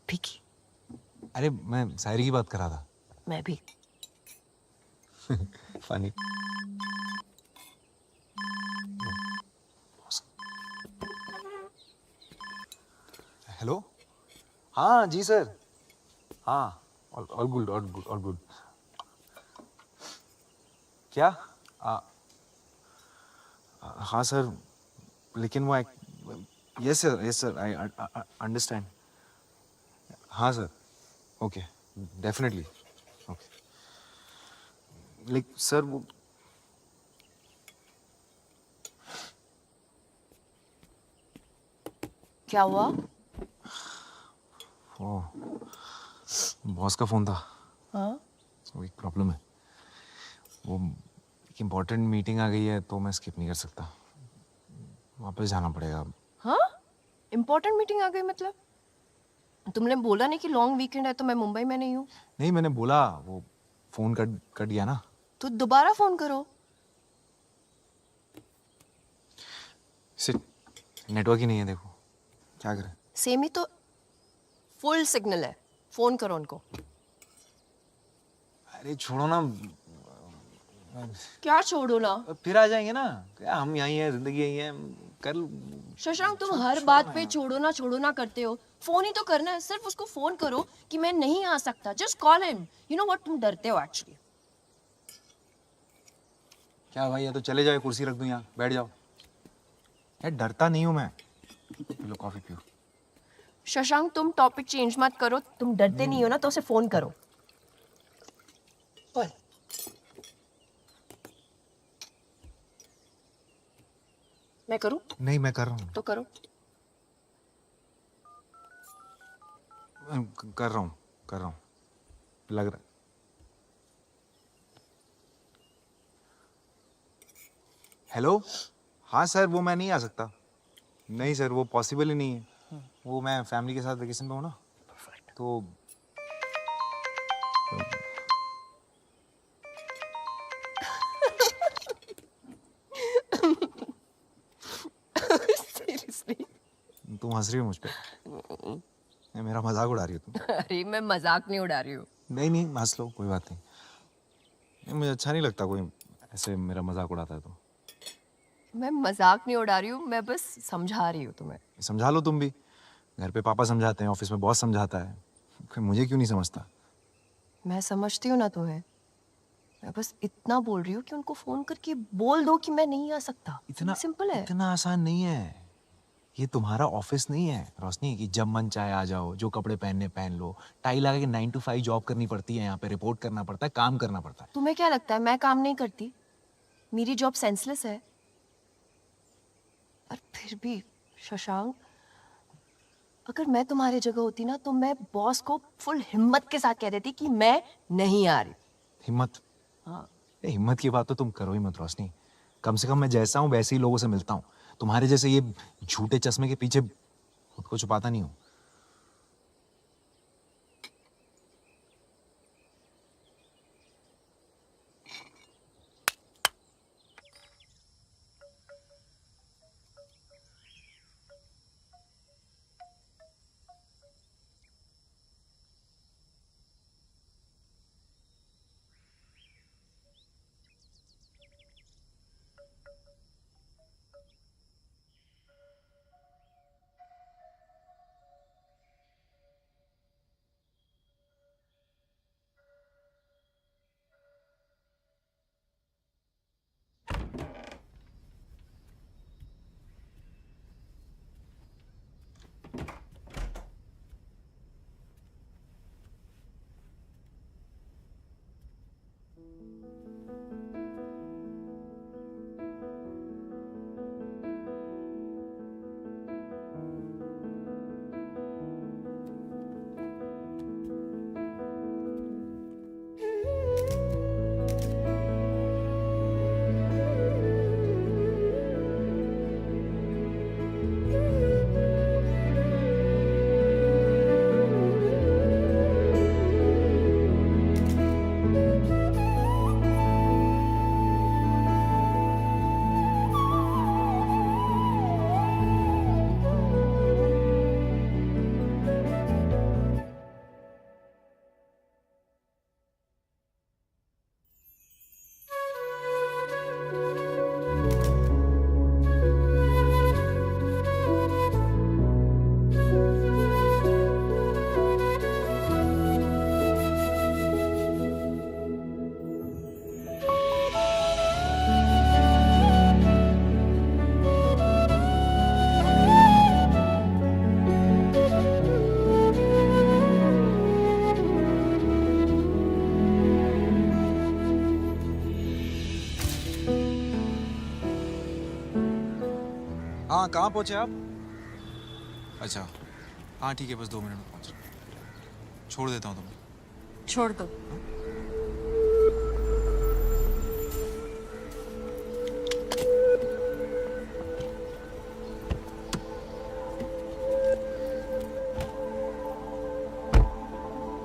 फीकी। अरे मैं शायरी की बात कर रहा था। मैं भी। फनी। हेलो। हाँ जी सर। हाँ all good all good all good. क्या? हाँ सर, लेकिन वो यस सर आई अंडरस्टैंड। हाँ sir, okay definitely okay. Like sir वो क्या हुआ? वो बॉस का फोन था। हाँ? वो एक प्रॉब्लम है। वो एक इम्पोर्टेंट मीटिंग आ गई है तो मैं स्किप नहीं कर सकता। वापस जाना पड़ेगा। हाँ? इम्पोर्टेंट मीटिंग आ गई मतलब? तुमने बोला नहीं कि लॉन्ग वीकेंड है तो मैं मुंबई में नहीं हूँ? नहीं, मैंने बोला, वो फोन कट गया ना। तो दोबारा फोन करो। सिर्फ नेटवर्क ही नहीं है, देखो क्या करें। सेम ही तो फुल सिग्नल है, फोन करो उनको। अरे छोड़ो ना। क्या छोड़ो ना? फिर आ जाएंगे ना, क्या हम यहीं हैं, जिंदगी यहीं है, कर। शशांक तुम हर बात पे छोड़ो ना करते हो। फोन ही तो करना है, सिर्फ उसको फोन करो कि मैं नहीं आ सकता। Just call him. You know what, तुम डरते हो एक्चुअली। क्या भाई, या तो चले जाओ, कुर्सी रख दूं यहाँ, बैठ जाओ। यार डरता नहीं हूँ मैं। पी लो कॉफी पियो। शशांक तुम टॉपिक चेंज मत करो। तुम डरते नहीं हो ना तो उसे फोन करो। ओए। मैं करूं? नहीं, मैं कर रहा हूँ। तो करो। कर रहा हूँ लग रहा है। हेलो। हाँ सर, वो मैं नहीं आ सकता। नहीं सर, वो पॉसिबल ही नहीं है। वो मैं फैमिली के साथ वेकेशन पे हूँ ना, तो सीरियसली? तुम हंस रही हो मुझ पे? नहीं, मेरा मजाक उड़ा रही हो तुम। अरे मैं मजाक नहीं उड़ा रही हूँ। नहीं हंस लो, कोई बात नहीं। नहीं, मुझे अच्छा नहीं लगता कोई ऐसे मेरा मजाक उड़ाता है तो। मैं मजाक नहीं उड़ा रही हूँ, मैं बस समझा रही हूँ तुम्हें। समझा लो तुम भी। घर पे पापा समझाते हैं, ऑफिस में बॉस समझाता है, फिर मुझे क्यों नहीं समझता? मैं समझती हूँ ना तुम्हें। मैं बस इतना बोल रही हूँ कि उनको फोन करके बोल दो कि मैं नहीं आ सकता। इतना सिंपल है। इतना आसान नहीं है। ये तुम्हारा ऑफिस नहीं है रोशनी, कि जब मन चाहे आ जाओ, जो कपड़े पहनने पहन लो। टाई लगा के 9 to 5 जॉब करनी पड़ती है यहाँ पे, रिपोर्ट करना पड़ता है, काम करना पड़ता है। तुम्हें क्या लगता है मैं काम नहीं करती? मेरी जॉब सेंसलेस है। और फिर भी शशांक, अगर मैं तुम्हारी जगह होती ना तो मैं बॉस को फुल हिम्मत के साथ कह देती कि मैं नहीं आ रही। हिम्मत? हाँ। हिम्मत की बात तो तुम करो ही मत रोशनी। कम से कम मैं जैसा हूँ वैसे ही लोगों से मिलता हूँ। तुम्हारे जैसे ये झूठे चश्मे के पीछे खुद को छुपाता नहीं हूँ। हाँ कहाँ पहुँचे आप? अच्छा हाँ ठीक है, बस 2 मिनट में पहुँच रहा हूँ। छोड़ देता हूँ तुम्हें। छोड़ दो।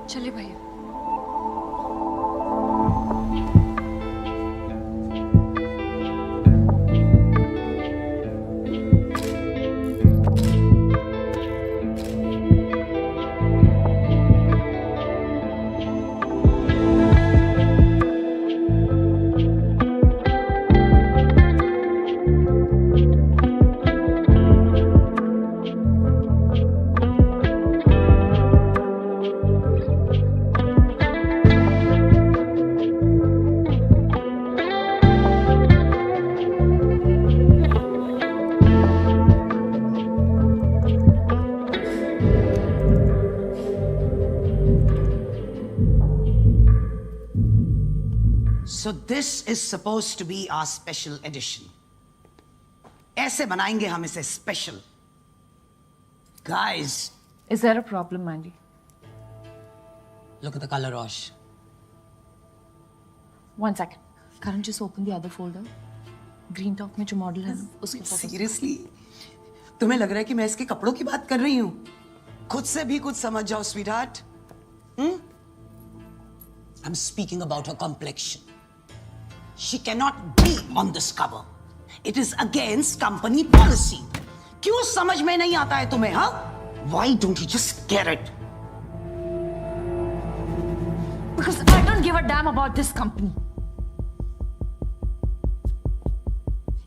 चलिए भैया। So this is supposed to be our special edition. ऐसे बनाएंगे हम इसे special. Guys. Is there a problem, Mandy? Look at the color, Rosh. One second. Karan, just open the other folder. Green Talk में जो model है उसके photos. Seriously? तुम्हें लग रहा है कि मैं इसके कपड़ों की बात कर रही हूँ? खुद से भी कुछ समझ जाओ, sweetheart. I'm speaking about her complexion. She cannot be on this cover. It is against company policy. क्यों समझ में नहीं आता है तुम्हें, हाँ? Why don't you just get it? Because I don't give a damn about this company.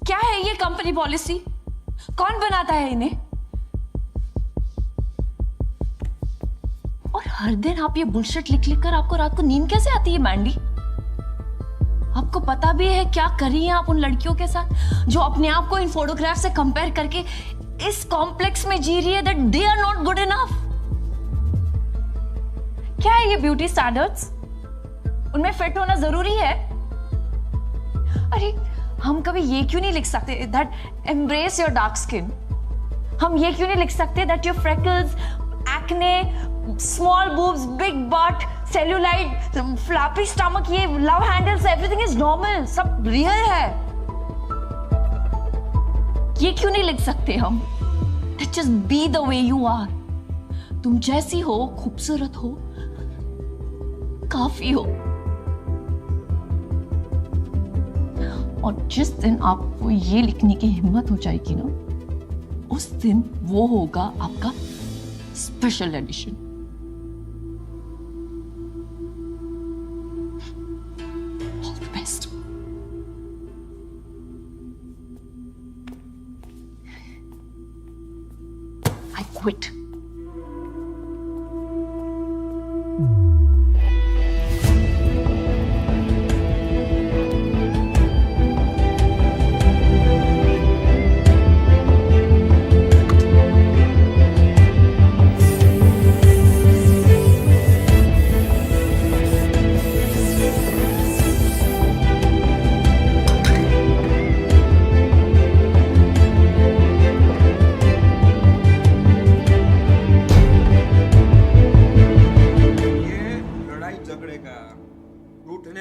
क्या है ये कंपनी पॉलिसी? कौन बनाता है इन्हें? और हर दिन आप ये बुलशिट लिख लिख कर आपको रात को नींद कैसे आती है, मैंडी? आपको पता भी है क्या कर रही हैं आप उन लड़कियों के साथ जो अपने आप को इन फोटोग्राफ से कंपेयर करके इस कॉम्प्लेक्स में जी रही है that they are not good enough? क्या है ये ब्यूटी स्टैंडर्ड्स? उनमें फिट होना जरूरी है? अरे हम कभी ये क्यों नहीं लिख सकते that embrace your dark skin? हम ये क्यों नहीं लिख सकते that your freckles, acne, small boobs, big butt, cellulite, floppy stomach, ये love handles, everything is normal, सब real है। ये क्यों नहीं लिख सकते हम? That just be the way you are. तुम जैसी हो, खूबसूरत हो, काफी हो। और जिस दिन आपको ये लिखने की हिम्मत हो जाएगी ना, उस दिन वो होगा आपका special edition. All the best. I quit.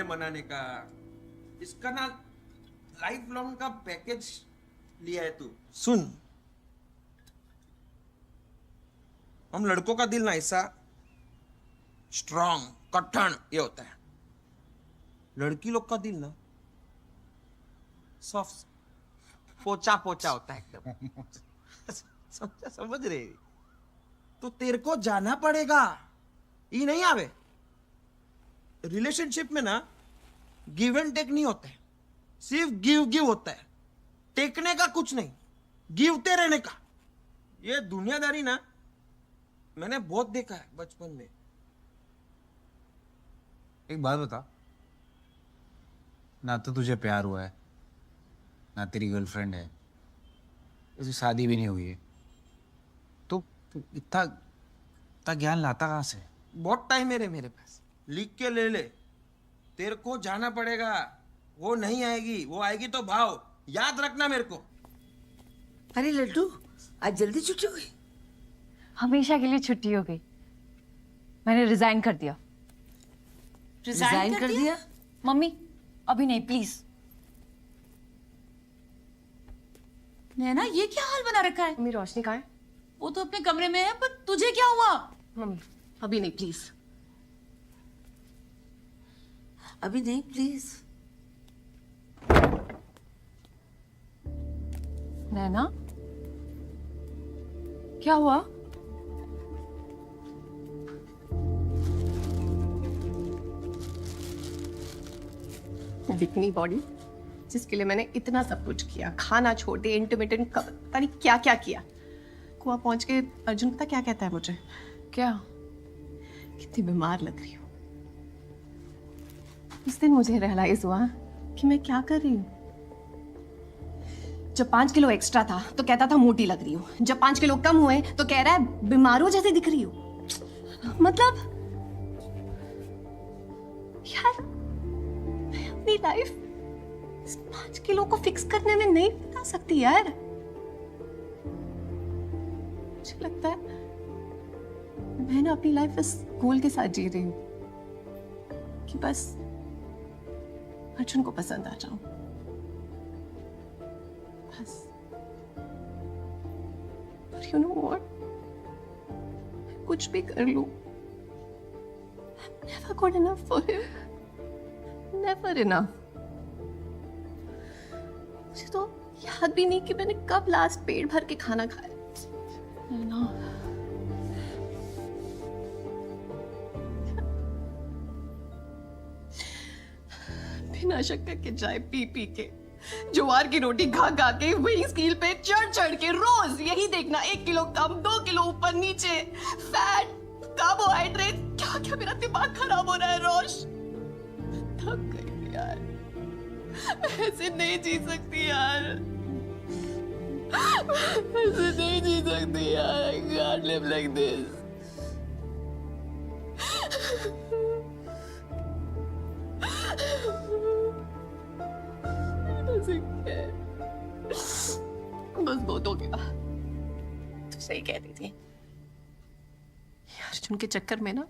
मनाने का इसका ना लाइफ लॉन्ग का पैकेज लिया है तू। सुन, हम लड़कों का दिल ना ऐसा स्ट्रॉन्ग, कठिन ये होता है, लड़की लोग का दिल ना सॉफ्ट, पोचा पोचा होता है एकदम। समझ रहे? तो तेरे को जाना पड़ेगा, ये नहीं आवे। रिलेशनशिप में ना गिव एंड टेक नहीं होता है, सिर्फ गिव गिव होता है, टेकने का कुछ नहीं, गिवते रहने का। ये दुनियादारी ना मैंने बहुत देखा है बचपन में। एक बात बता, ना तो तुझे प्यार हुआ है, ना तेरी गर्लफ्रेंड है, उसकी शादी भी नहीं हुई है, तो इतना ज्ञान लाता कहाँ से? बहुत टाइम है रे मेरे पास, लिख के ले ले। तेरे को जाना पड़ेगा, वो नहीं आएगी, वो आएगी तो भाव, याद रखना मेरे को। अरे लड्डू, आज जल्दी छुट्टी हो गई? हमेशा के लिए छुट्टी हो गई। मैंने रिजाइन कर दिया। रिजाइन कर दिया? मम्मी अभी नहीं, प्लीज। नैना, ये क्या हाल बना रखा है? मम्मी रोशनी कहाँ है? वो तो अपने कमरे में है, पर तुझे क्या हुआ? मम्मी अभी नहीं, प्लीज। अभी नहीं, प्लीज। नैना, क्या हुआ? दिखनी बॉडी जिसके लिए मैंने इतना सब कुछ किया, खाना छोड़ दिया, इंटरमिटेंट पता नहीं क्या क्या किया। कुआं पहुंच के अर्जुन पता क्या कहता है मुझे? क्या? कितनी बीमार लग रही हूँ। उस दिन मुझे रियलाइज हुआ कि मैं क्या कर रही हूँ। जब 5 किलो एक्स्ट्रा था तो कहता था मोटी लग रही हूँ, जब 5 किलो कम हुए तो कह रहा है बीमारों जैसे दिख रही हूँ। मतलब यार, मैं अपनी लाइफ 5 किलो को फिक्स करने में नहीं बिता सकती यार। मुझे लगता है मैं ना अपनी लाइफ इस गोल के साथ जी रही हूँ कि बस अर्जुन को पसंद आ जाऊं, बस। But you know what? कुछ भी कर लूं, I'm never good enough for him. Never enough. मुझे तो याद भी नहीं कि मैंने कब लास्ट पेट भर के खाना खाया। ना बिना शक्कर के चाय पी पी के, ज्वार की रोटी खा खा के, वही स्केल पे चढ़ चढ़ के रोज यही देखना, 1 किलो कम, 2 किलो ऊपर नीचे, फैट, कार्बोहाइड्रेट, क्या क्या मेरा दिमाग खराब हो रहा है रोश। थक गई यार, मैं ऐसे नहीं जी सकती यार, ऐसे नहीं जी सकती यार। I can't live like this. बस बहुत हो गया। तू सही कहती थी, अर्जुन के चक्कर में ना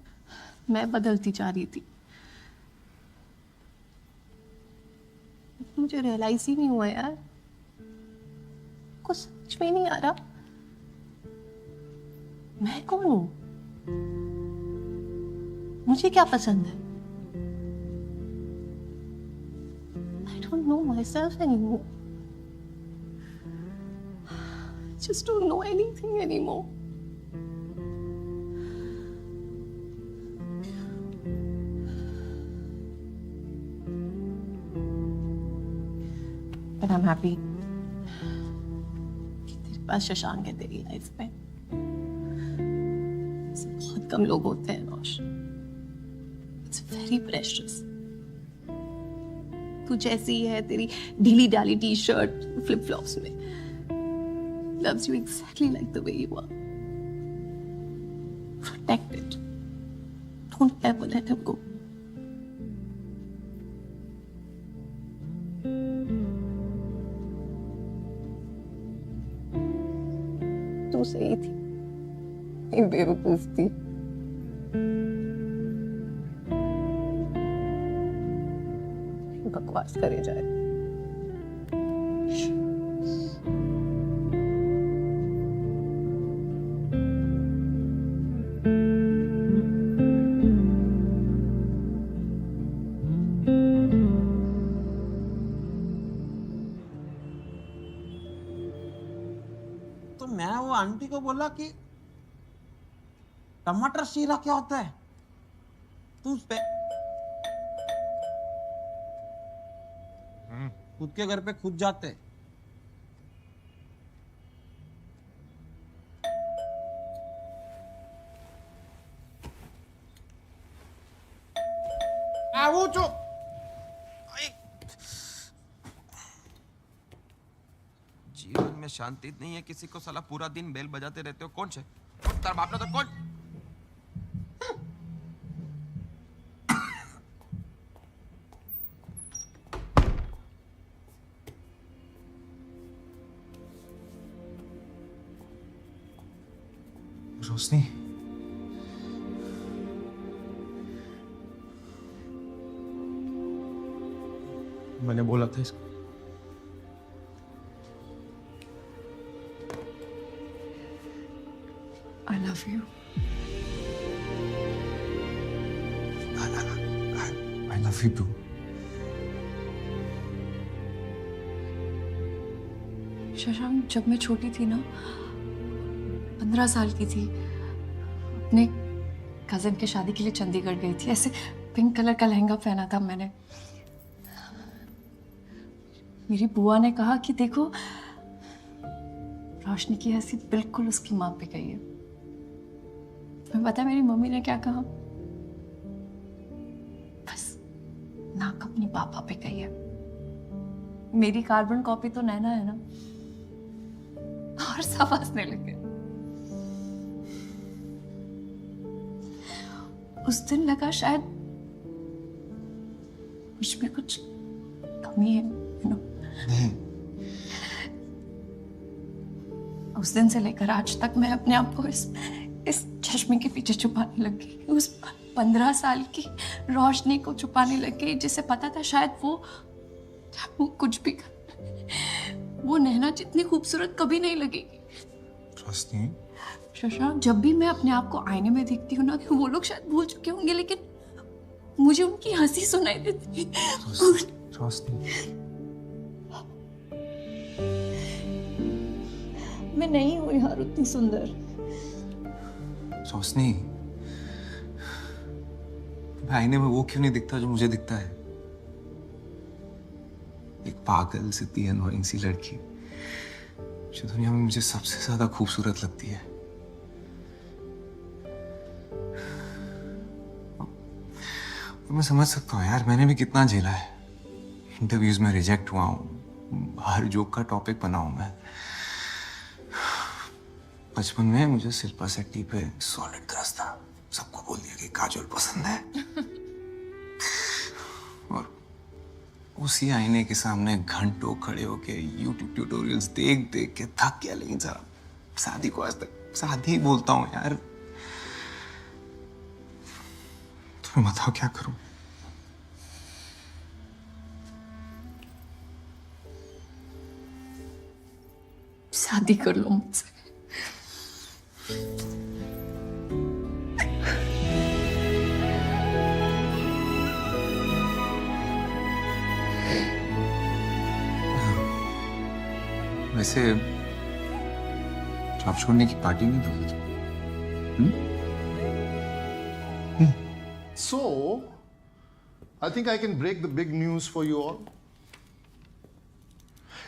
मैं बदलती जा रही थी। मुझे रियलाइज ही नहीं हुआ यार, कुछ समझ में नहीं आ रहा मैं कौन हूं, मुझे क्या पसंद है। I don't know myself anymore. I just don't know anything anymore. But I'm happy कि तेरे पास शशांक है तेरी लाइफ में। ऐसे बहुत कम लोग होते हैं रोश। It's very precious. तू जैसी है, तेरी ढीली डाली टी शर्ट, फ्लिप फ्लॉप्स में, loves you exactly like the way you are. Protect it. Don't ever let him go. तू सही थी, एक बेवकूफ थी। बकवास करे जाए। तो मैं वो आंटी को बोला कि टमाटर शीरा क्या होता है, तू उस पे खुद के घर पे खुद जाते। वो जो जीवन में शांति नहीं है किसी को, साला पूरा दिन बेल बजाते रहते हो। कौन से तार बाप ने तो कौन? रोशनी, मैंने बोला था इसको। I love you. I love you too. Shashank, जब मैं छोटी थी ना, 15 साल की थी, अपने कजिन के शादी के लिए चंडीगढ़ गई थी। ऐसे पिंक कलर का लहंगा पहना था मैंने। मेरी बुआ ने कहा कि देखो, रोशनी की हंसी बिल्कुल उसकी माँ पे गई है। तुम्हें पता है मेरी मम्मी ने क्या कहा? बस नाक अपनी पापा पे गई है। मेरी कार्बन कॉपी तो नैना है ना, और सब हंसने लगे। उस दिन लगा शायद मुझ में कुछ कमी है, you know? उस दिन से लेकर आज तक मैं अपने आप को इस चश्मे के पीछे छुपाने लगी। उस 15 साल की रोशनी को छुपाने लगी, जिसे पता था शायद वो कुछ भी कर, वो नैना जितनी खूबसूरत कभी नहीं लगेगी। रोशनी, शशांक, जब भी मैं अपने आप को आईने में देखती हूँ ना, तो वो लोग शायद भूल चुके होंगे, लेकिन मुझे उनकी हंसी सुनाई देती है। रोशनी, मैं नहीं हूँ यार उतनी सुंदर। रोशनी, आईने में वो क्यों नहीं दिखता जो मुझे दिखता है? एक पागल सी अनोइंग सी लड़की जो दुनिया में मुझे सबसे ज्यादा खूबसूरत लगती है। मैं समझ सकता हूँ यार, मैंने भी कितना झेला है। इंटरव्यूज में रिजेक्ट हुआ हूँ, हर जोक का टॉपिक बना हूं मैं। बचपन में मुझे शिल्पा शेट्टी पे सॉलिड क्रश था, सबको बोल दिया कि काजोल पसंद है। और उसी आईने के सामने घंटों खड़े होके यूट्यूब ट्यूटोरियल्स देख देख के थक गया। लेकिन जरा शादी को आज तक शादी ही बोलता हूँ यार। तुम्हें बताओ क्या करूं? शादी कर लो मुझसे। वैसे जॉब छोड़ने की पार्टी नहीं दोगे तुम? So, I think I can break the big news for you all.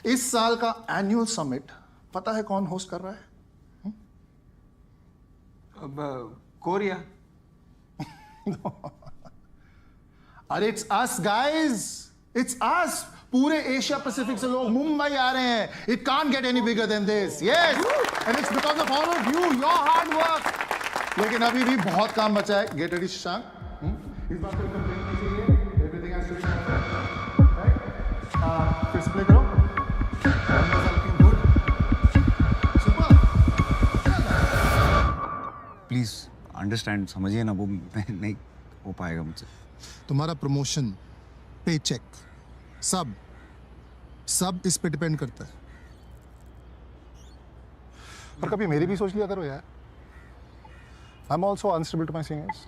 इस साल का एनुअल समिट पता है कौन होस्ट कर रहा है? अब कोरिया। अरे it's us guys, it's us. पूरे एशिया पैसिफिक से लोग मुंबई आ रहे हैं। It can't get any bigger than this. Yes, and it's because of all of you, your hard work. लेकिन अभी भी बहुत काम बचा है। Get ready Shashank. इस बात को कंप्लेन नहीं चाहिए। Everything has to be right. फिर से प्ले करो। प्लीज अंडरस्टैंड, समझिए ना, वो नहीं हो पाएगा मुझसे। तुम्हारा प्रमोशन, पे चेक, सब इस पे डिपेंड करता है। पर कभी मेरी भी सोच लिया करो यार। I am also unstable to my seniors.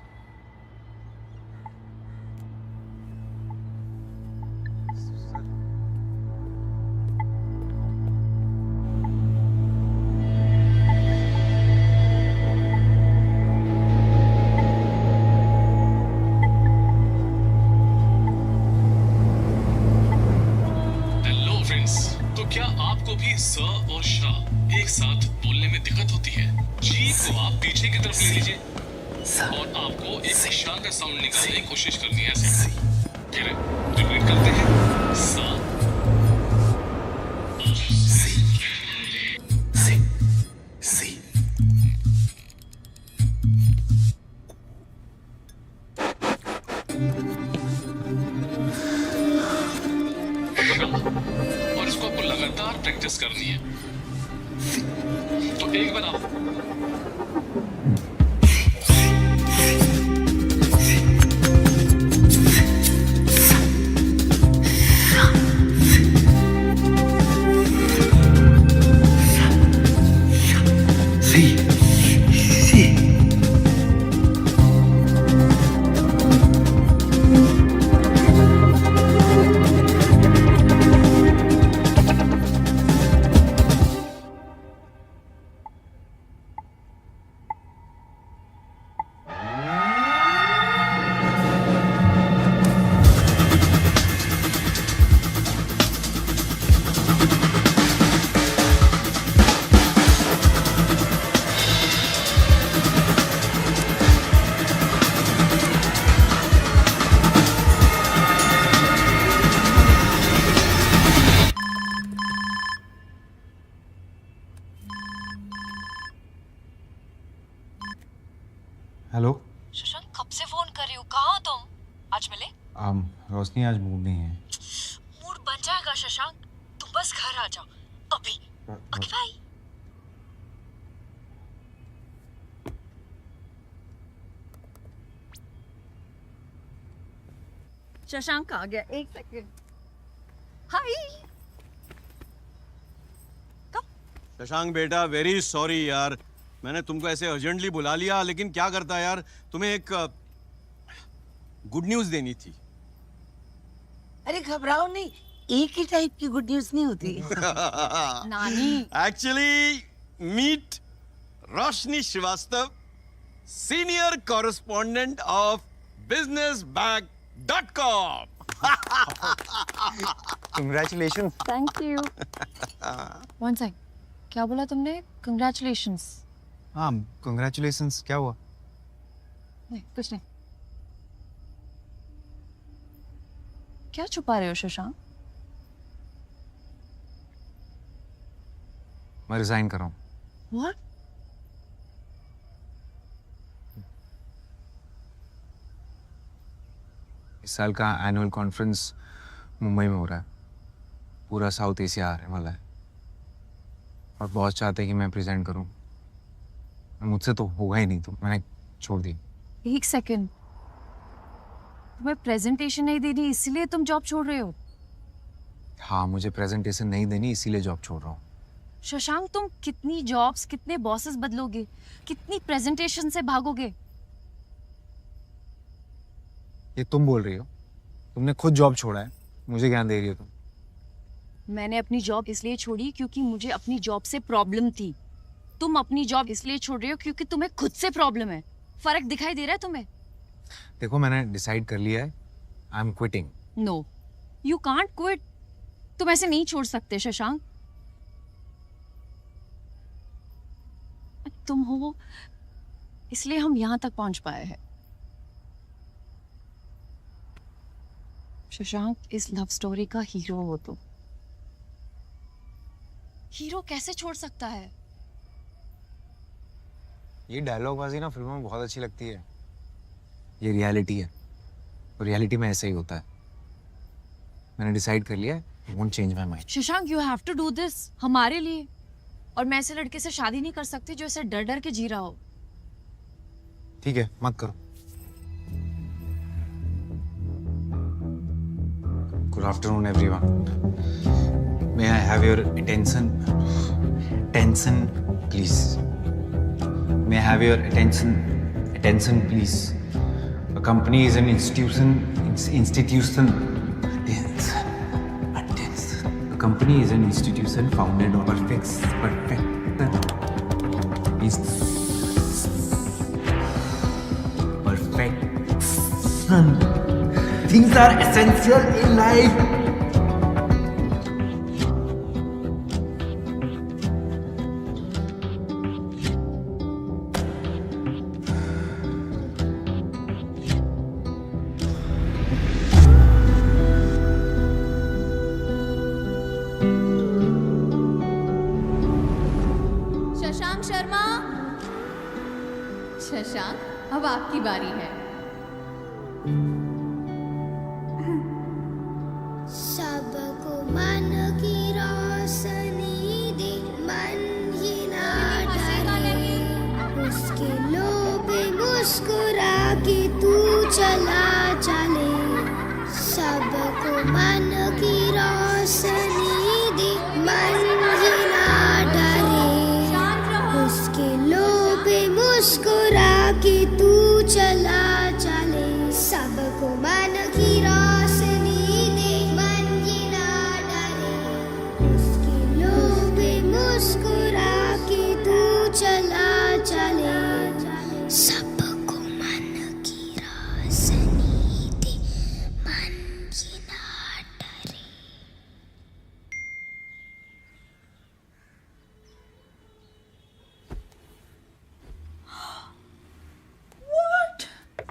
क्या आपको भी स और श एक साथ बोलने में दिक्कत होती है? जी को आप पीछे की तरफ ले लीजिए और आपको एक श का साउंड निकालने की कोशिश करनी है। ऐसे फिर रिपीट करते हैं। स और इसको आपको लगातार प्रैक्टिस करनी है। तो एक बनाओ। हेलो शशांक कब से फोन कर रही हो, कहाँ हो तुम? आज मिले? रोशनी आज मूड नहीं है। मूड बन जाएगा शशांक, तुम बस घर आ जाओ अभी। Okay bye. शशांक आ गया, एक सेकंड। हाय। शशांक बेटा, वेरी सॉरी यार, मैंने तुमको ऐसे अर्जेंटली बुला लिया, लेकिन क्या करता यार, तुम्हें एक गुड न्यूज देनी थी। अरे घबराओ नहीं, एक ही टाइप की गुड न्यूज नहीं होती। नानी। Actually meet Roshni Shrivastava, senior correspondent of businessbag.com। Congratulations। Thank you. One second, क्या बोला तुमने? कंग्रेचुलेशंस। हाँ, congratulations। क्या हुआ? नहीं, कुछ नहीं। क्या छुपा रहे हो शशांक? मैं रिजाइन कर रहा हूँ। What? इस साल का एनुअल कॉन्फ्रेंस मुंबई में हो रहा है। पूरा साउथ एशिया आ रहे वाला है और बॉस चाहते हैं कि मैं प्रेजेंट करूं। मुझसे तो होगा ही नहीं, तो मैंने छोड़ दी। एक सेकंड, तुम्हें प्रेजेंटेशन नहीं देनी इसलिए तुम जॉब छोड़ रहे हो? हाँ, मुझे प्रेजेंटेशन नहीं देनी इसीलिए जॉब छोड़ रहा हूँ। शशांक, तुम कितनी जॉब्स, कितने बॉसेस बदलोगे, कितनी प्रेजेंटेशन से भागोगे? ये तुम बोल रही हो? तुमने खुद जॉब छोड़ा है, मुझे ज्ञान दे रही हो तुम? मैंने अपनी जॉब इसलिए छोड़ी क्योंकि मुझे अपनी जॉब से प्रॉब्लम थी। तुम अपनी जॉब इसलिए छोड़ रहे हो क्योंकि तुम्हें खुद से प्रॉब्लम है। फर्क दिखाई दे रहा है तुम्हें? देखो, मैंने डिसाइड कर लिया है, I am quitting. No, you can't quit. तुम ऐसे नहीं छोड़ सकते शशांक। तुम हो इसलिए हम यहां तक पहुंच पाए हैं। शशांक, इस लव स्टोरी का हीरो हो तुम। हीरो कैसे छोड़ सकता है? ये डायलॉग बाजी ना फिल्मों में बहुत अच्छी लगती है। ये रियलिटी है और रियलिटी में ऐसे ही होता है। मैंने डिसाइड कर लिया है, won't change my mind. Shashank, you have to do this हमारे लिए। और मैं ऐसे लड़के से शादी नहीं कर सकती जो ऐसे डर डर के जी रहा हो। ठीक है, मत करो। Good afternoon everyone. May I have your attention please? May I have your attention please? A company is an institution. A company is an institution founded on perfection. Things are essential in life. Shashank, अब आपकी बारी है। सबको मन की रोशनी दे, मन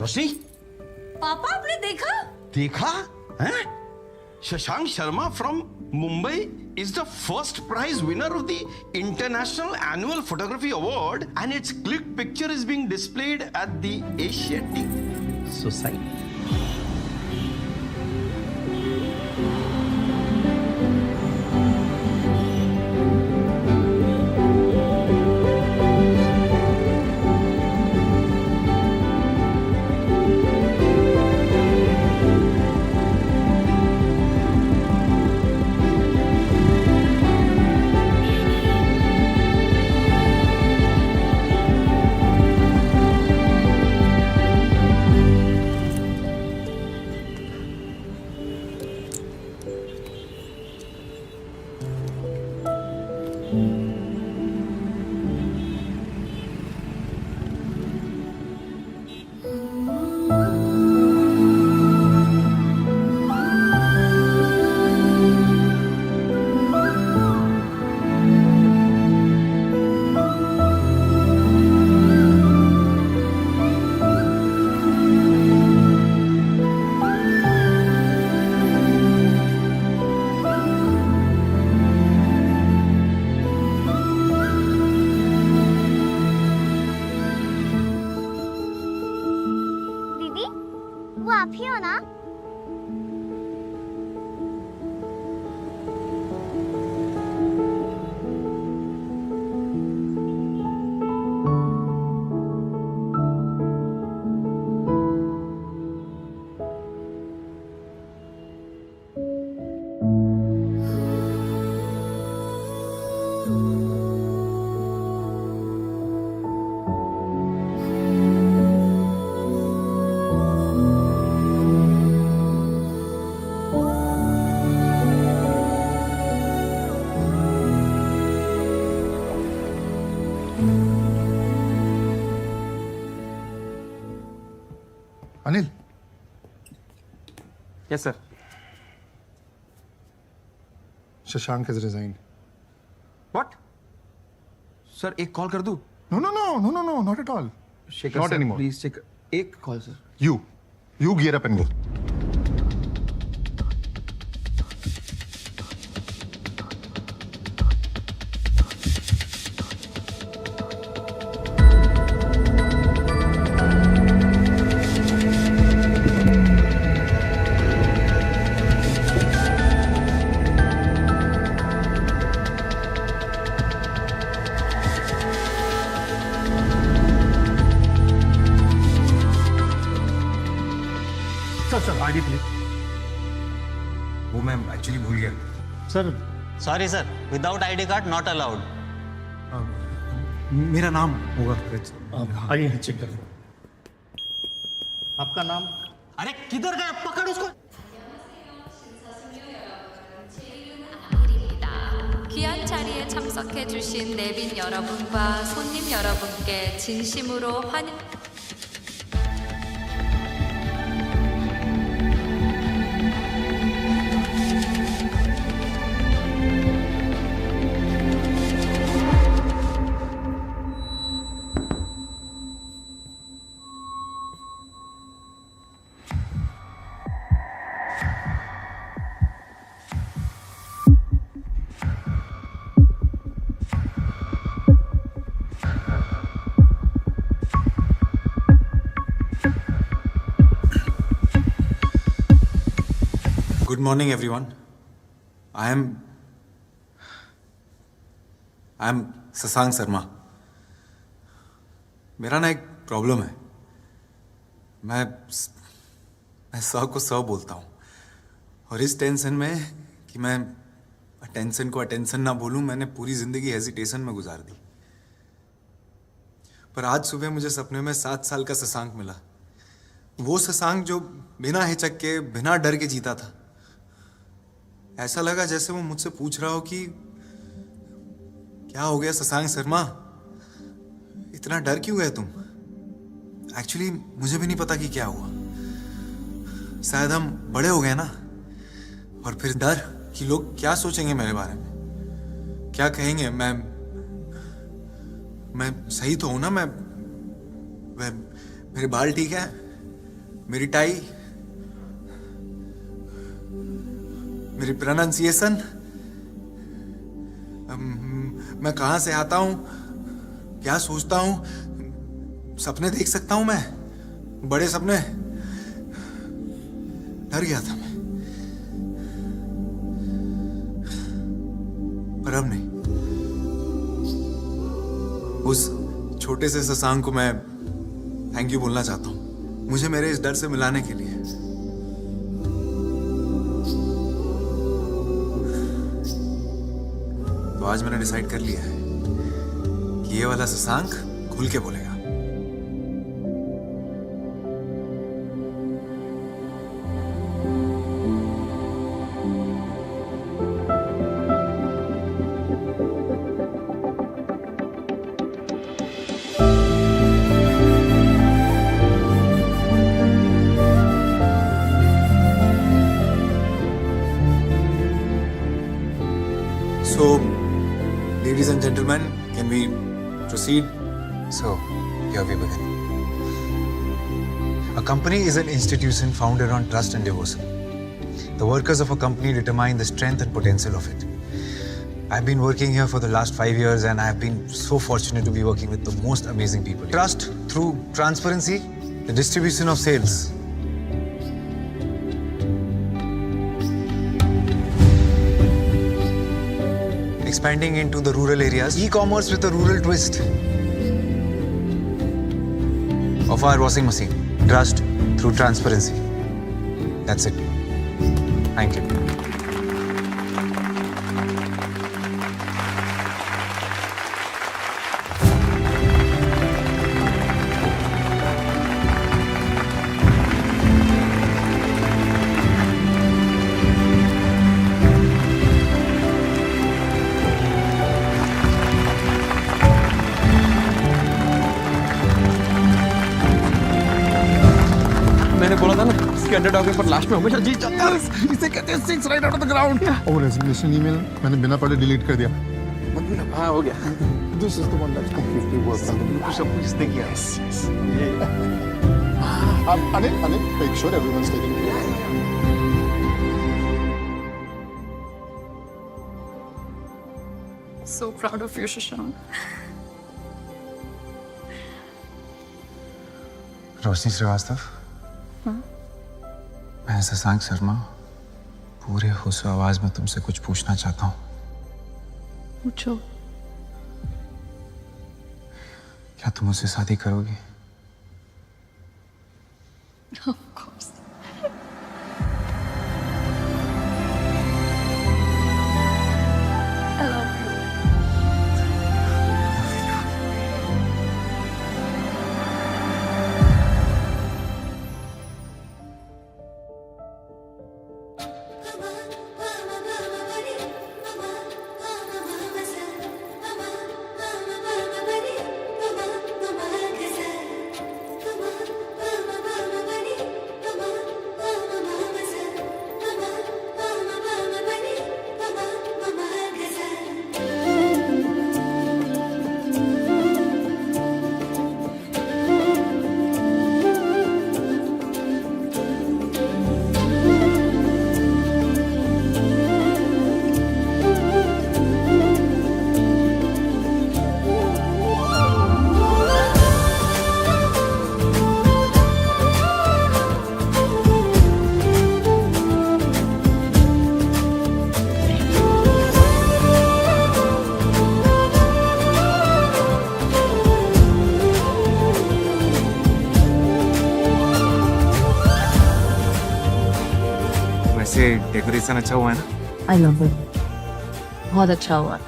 रोशनी, पापा आपने देखा? देखा हैं? Shashank Sharma from Mumbai is the first prize winner of the International Annual Photography Award, and its click picture is being displayed at the Asiatic Society. Anil. Yes sir. Shashank has resigned. What? Sir एक कॉल कर दूं? No, not at all. Shekhar Not sir, anymore. Please Shekhar, एक call sir. You gear up and go. Sir ID please. वो मैं actually भूल गया sir. Sorry sir, without ID card not allowed. मेरा नाम होगा। आइए चेक कर लो। आपका नाम? अरे किधर गया, पकड़ उसको। 귀한 자리에 참석해주신 내빈 여러분과 손님 여러분께 진심으로 환영. Good morning everyone. I am Shashank Sharma. मेरा ना एक प्रॉब्लम है। मैं सौ को सौ बोलता हूँ, और इस टेंशन में कि मैं अटेंशन को अटेंशन ना बोलूँ, मैंने पूरी जिंदगी हेजिटेशन में गुजार दी। पर आज सुबह मुझे सपने में 7 साल का शशांक मिला। वो शशांक जो बिना हिचक के, बिना डर के जीता था। ऐसा लगा जैसे वो मुझसे पूछ रहा हो कि क्या हो गया शशांक शर्मा, इतना डर क्यों गए तुम। एक्चुअली मुझे भी नहीं पता कि क्या हुआ। शायद हम बड़े हो गए ना, और फिर डर कि लोग क्या सोचेंगे मेरे बारे में, क्या कहेंगे। मैं सही तो हूं ना। मैं मेरे बाल ठीक है, मेरी टाई, मेरी प्रोनाउंसिएशन, मैं कहां से आता हूं, क्या सोचता हूं, सपने देख सकता हूं मैं, बड़े सपने। डर गया था मैं, पर अब नहीं। उस छोटे से शशांक को मैं थैंक यू बोलना चाहता हूं, मुझे मेरे इस डर से मिलाने के लिए। तो आज मैंने डिसाइड कर लिया है कि ये वाला शशांक खुल के बोलेगा। So, ladies and gentlemen, can we proceed? So, here we begin. A company is an institution founded on trust and devotion. The workers of a company determine the strength and potential of it. I've been working here for the last 5 years and I've been so fortunate to be working with the most amazing people. Trust through transparency, the distribution of sales. Expanding into the rural areas, e-commerce with a rural twist. Of our washing machine, trust through transparency. That's it. Thank you. मैंने बोला था ना, इसके underdog पर last में हमेशा जीत जाता है। इसे कहते हैं six right out of the ground. और रेजिग्नेशन ईमेल मैंने बिना पढ़े डिलीट कर दिया। हाँ हो गया। This is the one that's completely worth it. सब कुछ इसने किया। Anil, make sure everyone's taking care. So proud of you, Shashank. रोशनी श्रीवास्तव, हाँ? मैं शशांक शर्मा पूरे होशो आवाज में तुमसे कुछ पूछना चाहता हूँ। पूछो। क्या तुम मुझसे शादी करोगी? Of course. I love you. वैसे डेकोरेशन अच्छा हुआ है ना? I love it. बहुत अच्छा हुआ।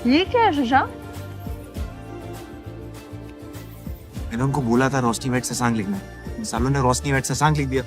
ये क्या है शशांक? मैंने उनको बोला था रोशनी वेट शशांक लिखना, सालों ने रोशनी वेट शशांक लिख दिया।